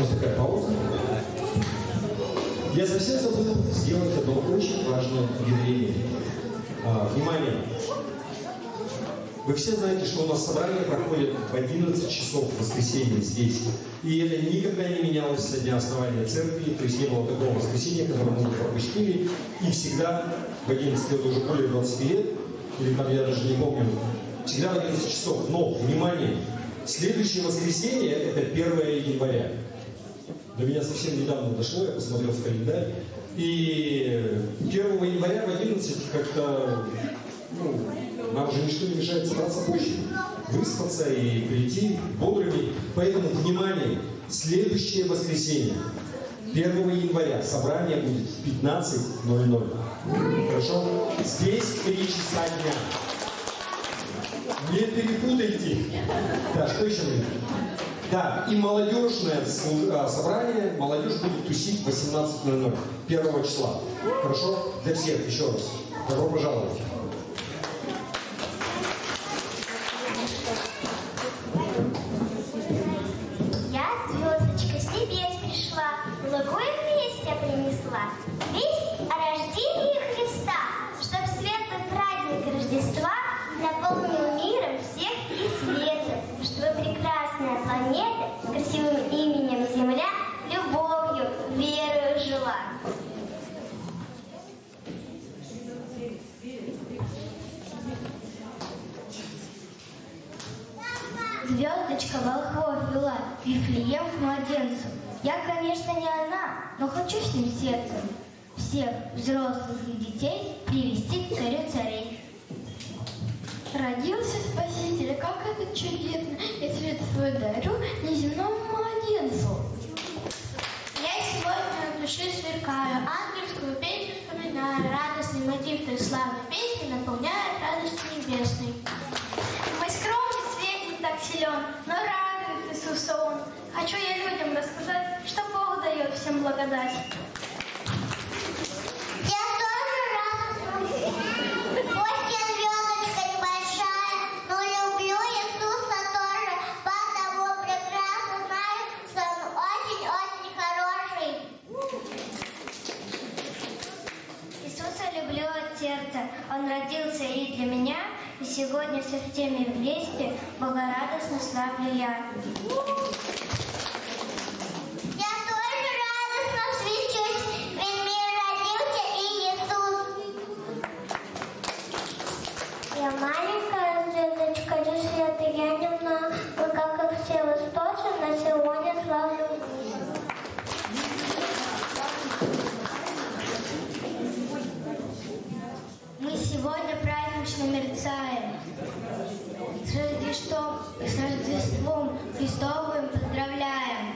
Просто такая пауза. Я совсем забыл сделать одно очень важное объявление. Внимание! Вы все знаете, что у нас собрание проходит в 11 часов в воскресенье здесь. И это никогда не менялось со дня основания церкви, то есть не было такого воскресенья, которое мы пропустили. И всегда в 11 лет, уже более 20 лет, или там я даже не помню, всегда в 11 часов. Но, внимание, следующее воскресенье это 1 января. До меня совсем недавно дошло, я посмотрел в календарь. И 1 января в 11 как-то, нам уже ничто не мешает собраться позже. выспаться и прийти бодрыми. Поэтому, внимание, следующее воскресенье, 1 января, собрание будет в 15:00. Хорошо? Здесь в 3 часа дня. Не перепутайте. Да, что еще нужно? Да, и молодежное собрание, молодежь будет тусить в 18:00, 1 числа. Хорошо? Для всех, еще раз. Добро пожаловать. Я, звездочка, с небес пришла, благую весть я принесла. Весть о рождении Христа, чтоб светлый праздник Рождества наполнил миром всех и света, чтобы прекрасная планета с красивым именем Земля любовью, верою жила. Звездочка волхвов вела в Вифлеем к младенцу. Я, конечно, не она, но хочу с ним сердцем всех взрослых и детей привести к царю царей. Родился Спаситель, как это чудесно! Я цвет свой дарю неземному младенцу. Я сегодня от души сверкаю, ангельскую песню вспоминаю, радостный мотив той славной песни наполняет радостью небесной. Мой скромный свет не так силен, но радует Иисуса Он. Хочу я людям рассказать, что Бог дает всем благодать. Я тоже радостна. Пусть я звездочка небольшая, но люблю Иисуса тоже, потому прекрасно знаю, что Он очень-очень хороший. Иисуса люблю от сердца, Он родился и для меня, и сегодня со всеми вместе богорадостно славлю я. Я тоже радостно свечусь, ведь в мир родился и Иисус. Я маленькая звездочка, до света я немного, но как и все восточные, сегодня славлю. Мы сегодня празднично мерцаем. С Рождеством Христовым поздравляем.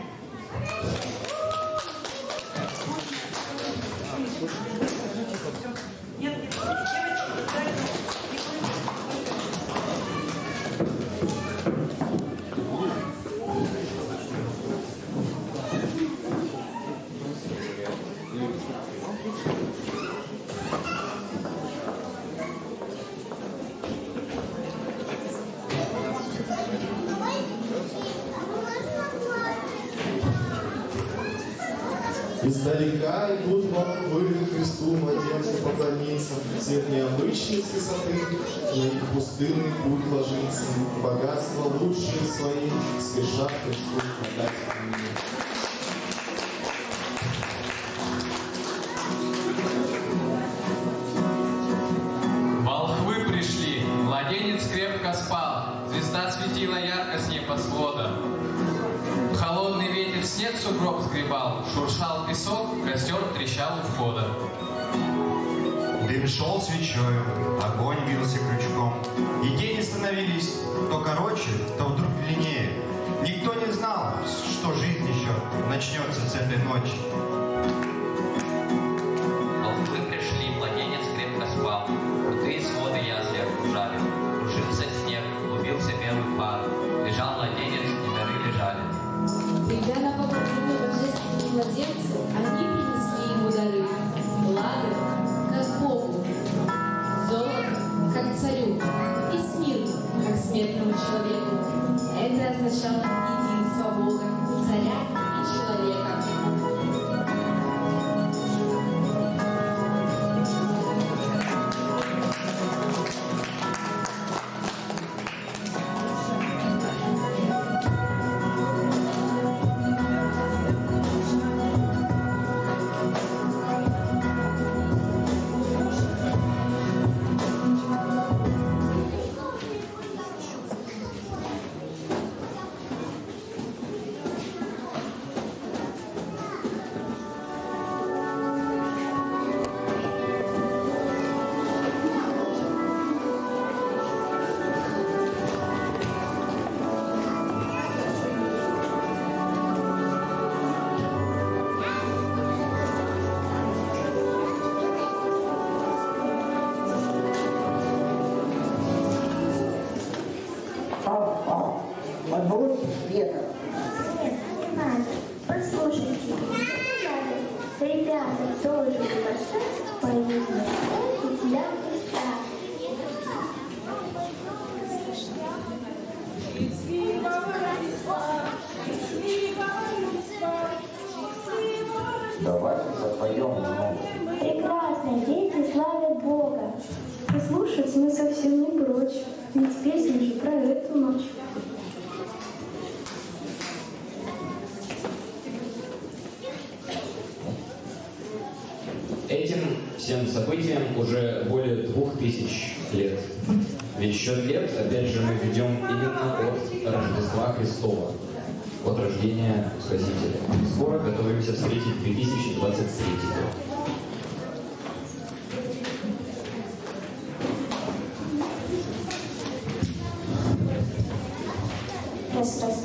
Издалека идут волхвы Христу младенцу поклониться. Свет необычный с высоты, на их пустынный путь ложится. Богатство лучшие свои спешат Христу отдать мне. Волхвы пришли, младенец крепко спал, звезда светила ярко с небосвода. Холодный ветер снег сугроб сгребал, шуршал песок, костер трещал у входа. Дым шел свечою, огонь вился крючком, и тени становились то короче, то вдруг длиннее. Никто не знал, что жизнь еще начнется с этой ночи. Волхвы пришли, младенец крепко спал, крутые своды ясли окружали. Кружился снег, клубился белый пар, лежал младенец, и дары лежали. Придя на поклонение божественному младенцу, они принесли ему дары. Благо, как Богу, золото, как царю, и смирно, как смертному человеку. Это означало единство Бога, царя и человека. света. Нет, не надо. Послушайте, ребята тоже спасать по имени для Христа. Давайте запоем много. Прекрасно, дети славят Бога. Послушать мы совсем не прочь, ведь песня же про эту ночь. Этим всем событиям уже более 2000 лет. Ведь счет лет, опять же, мы ведем именно от Рождества Христова, от рождения Спасителя. Скоро готовимся встретить 2023 год. Раз.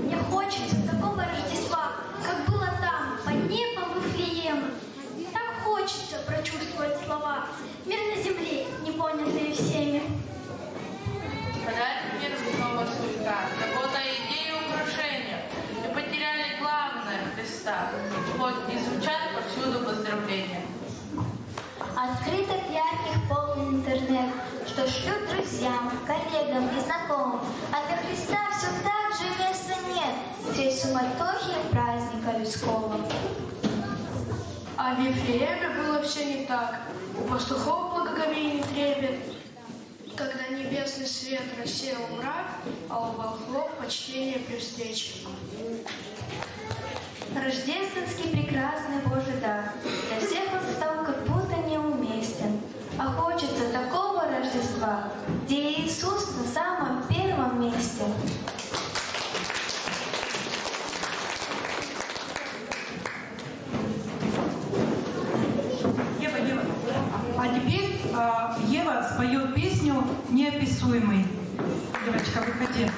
Мне хочется такого Рождества, как было там, под небом Вифлеема. Так хочется прочувствовать слова «Мир на земле, не понятые всеми». Подать мир снова суета, забота идеи и украшения. Мы потеряли главное Христа, хоть и звучат повсюду поздравления. Открыток ярких полный интернет, что шлют друзьям, коллегам и знакомым. А для Христа все так же места нет, всей суматохи праздника людского. А в Вифлееме было все не так. У пастухов благоговейный трепет, когда небесный свет рассеял мрак, а у волхвов почтение при встрече. Рождественский прекрасный Божий дар. Для всех он стал как будто неуместен. А хочется такого Рождества, где Иисус на самом первом месте. Ева. А теперь Ева споет песню «Неописуемый». Давай. Яночка, выходи.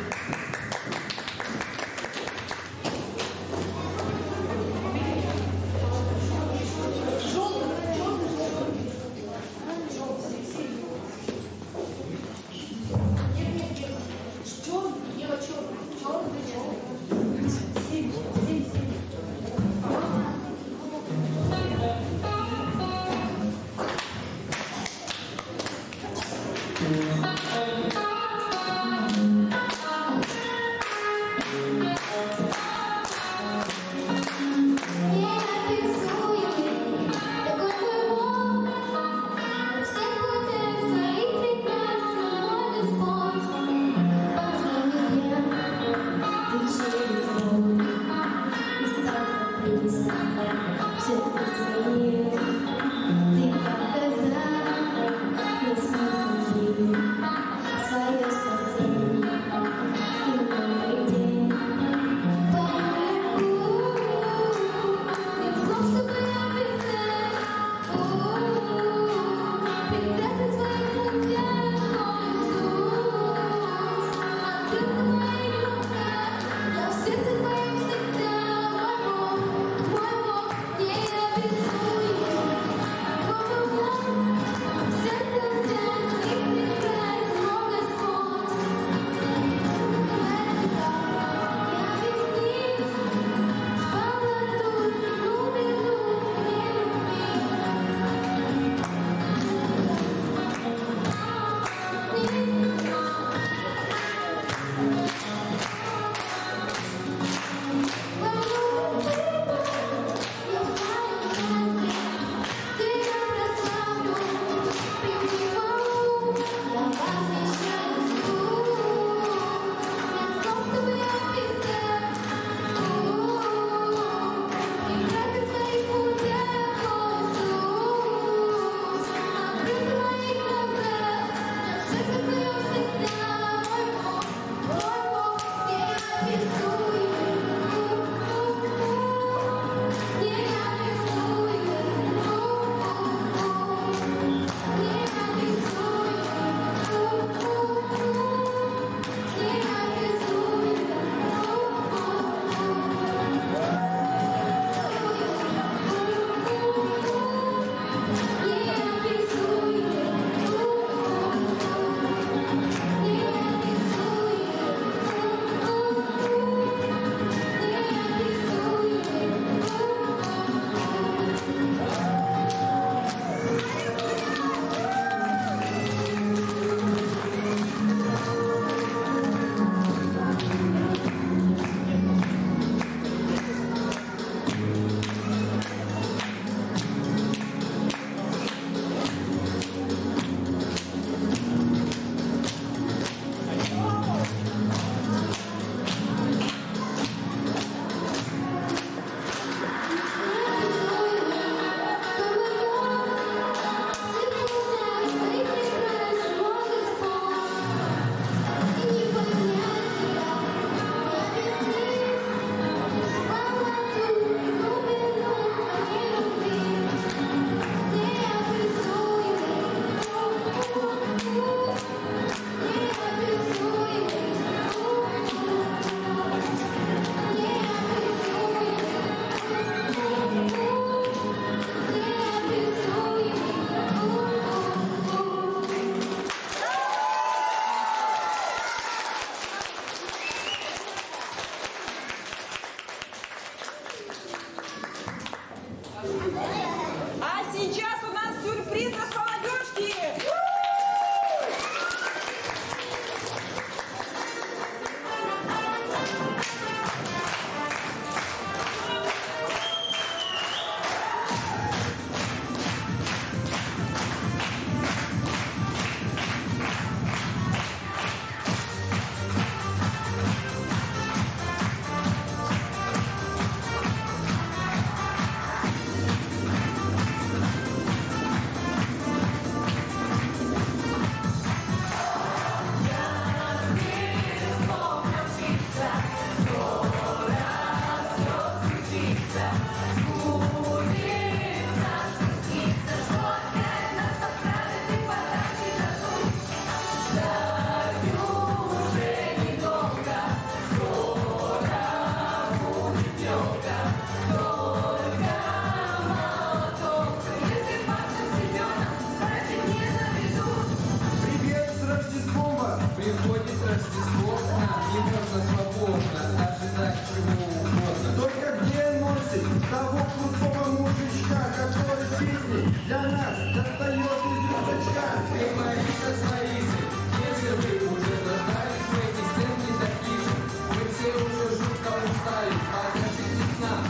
она свободна, ожидать чего угодно. Только где носит того крутого мужичка, который песни для нас достает из рюкзачка? Ты Мариса с Марисой, если вы уже заждались в эти сценки запишем, мы все уже жутко устали, покажите к нам.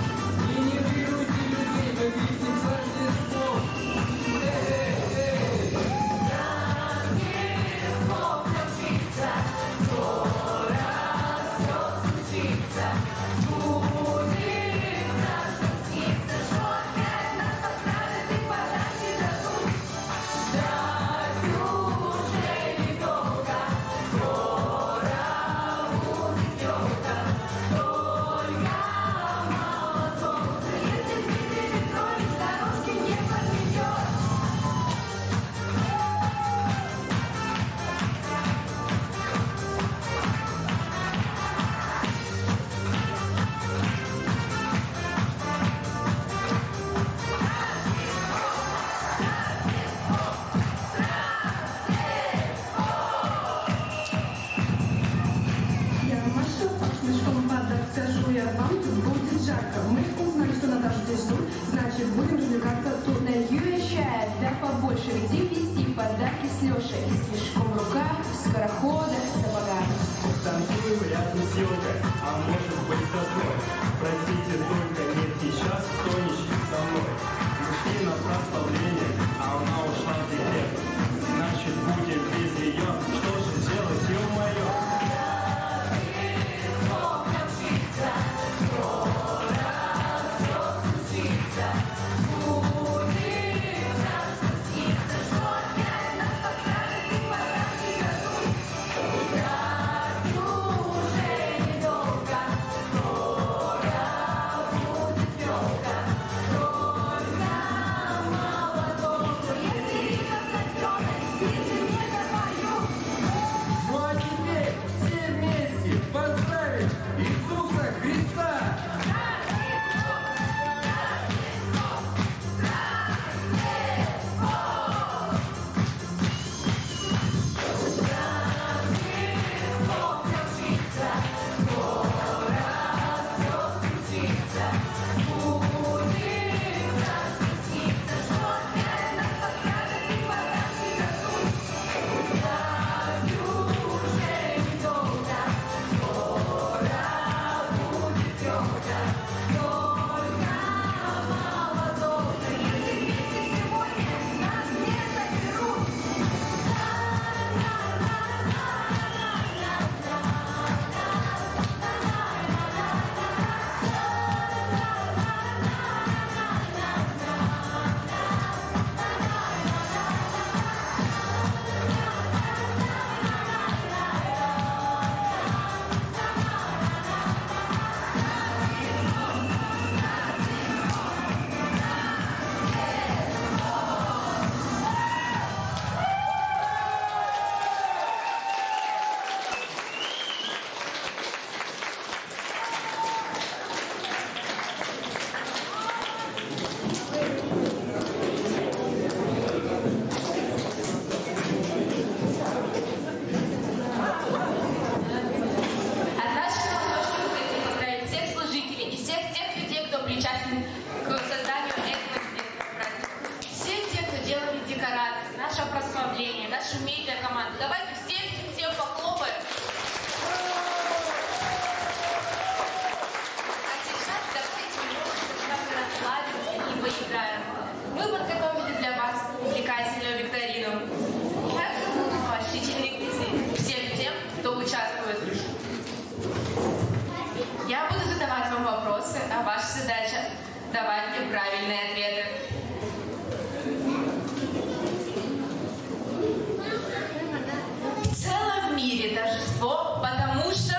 И не веруйте людей, мы видим с Рождеством. Рождество включится, скоро все случится. Будет страшно снится, что опять нас подскажет и подарки дадут. Ждать уже недолго, скоро будет елка. Только мало толку, если Дмитрий Петрович дорожки не подведет. Я Маша, слишком падок, скажу я вам, тут будет жарко. Мы узнали, что на дождь здесь ждут, значит будем развлекаться тут. На обещает, да побольше, где вести подарки с Лешей. С мешком в руках, в скороходах, с сапогами. Танцуем рядом с елкой, а может быть сосной. Простите, только нет сейчас Тонечки со мной. Мы шли на прославление, а она ушла в декрет. Значит, будем без нее, что же делать, ё-моё? Ну а теперь все вместе поздравим Иисуса Христа! От нашей молодежи мы хотим поздравить всех служителей и всех тех людей, кто причастен к созданию этого чудесного праздника. Всех тех, кто делали декорации, наше прославление, нашу медиакоманду. Давайте всем похлопаем. А сейчас давайте немножко с вами расслабимся и поиграем. Мы подготовили для вас увлекательную викторину. Это будут поощрительные призы всем тем, кто участвует. Я буду задавать вам вопросы, а ваша задача – давать мне правильные ответы. В целом мире торжество, потому что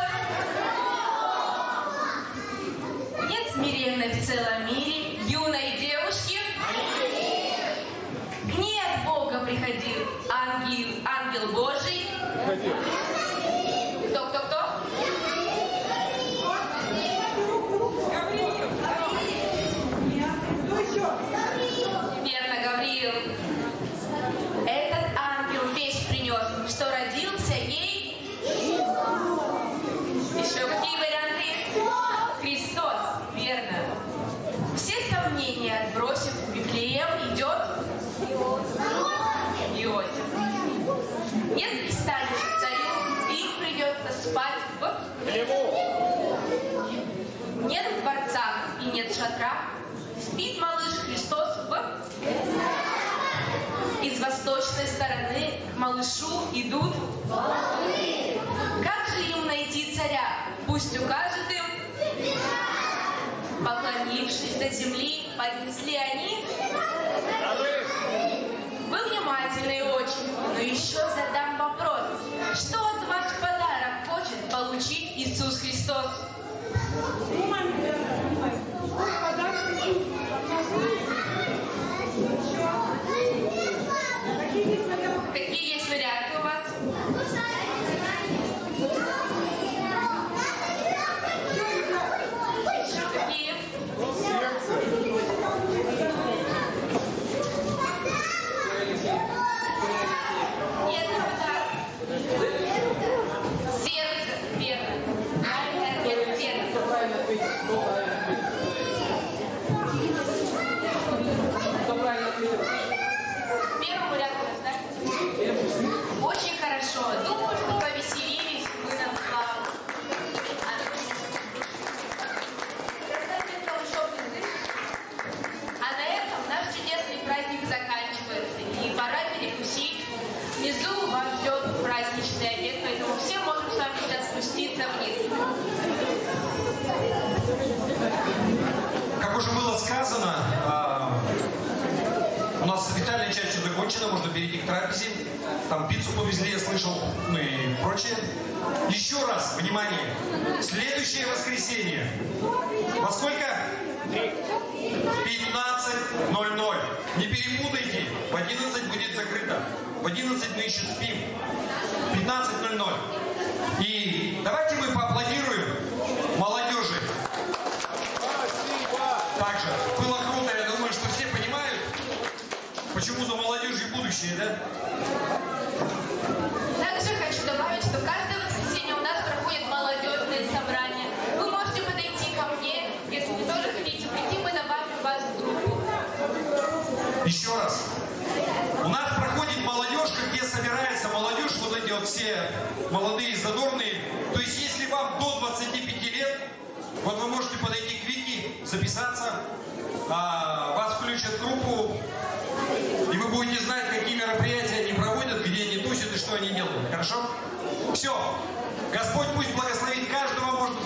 нет смиренной в целом мире юной девушки. Не от Бога приходил ангел Божий. Кто? Верно, Гавриил. Этот ангел весть принес, что родился ей еще Нет дворца и нет шатра, спит малыш Христос Из восточной стороны к малышу идут Как же им найти царя? Пусть укажет им. Поклонившись до земли, поднесли они. Вы внимательны очень, но еще задам вопрос. Что от вас подарок хочет получить Иисус Христос? Какие есть варианты у вас? Еще какие? Нет, подарок. Сердце, верно. Нет, сердце. Первый вариант раздать. Очень хорошо. Думаю, что повеселились вы нам славу. А на этом наш чудесный праздник заканчивается. И пора перекусить. Внизу вас ждет праздничный обед, поэтому все можем с вами сейчас спуститься вниз. Как уже было сказано, у нас официальная часть уже закончена, можно перейти к трапезе. Там пиццу повезли, я слышал, ну и прочее. Еще раз, внимание, следующее воскресенье. Во сколько? 15:00. Не перепутайте, в 11 будет закрыто. В 11 мы еще спим. 15:00. И давайте мы поаплодируем молодежи. Также было круто, я думаю, что все понимают, почему за молодежью будущее, да? Также хочу добавить, что каждое воскресенье у нас проходит молодежное собрание. Вы можете подойти ко мне, если вы тоже хотите прийти, мы добавим вас в группу. Еще раз. У нас проходит молодежка, где собирается молодежь, вот эти вот все молодые, задорные. То есть, если вам до 25 лет, вот вы можете подойти к Вике, записаться, вас включат в группу, и вы будете знать, какие мероприятия они проводят, где они тусят и что они делают. Хорошо? Все. Господь пусть благословит.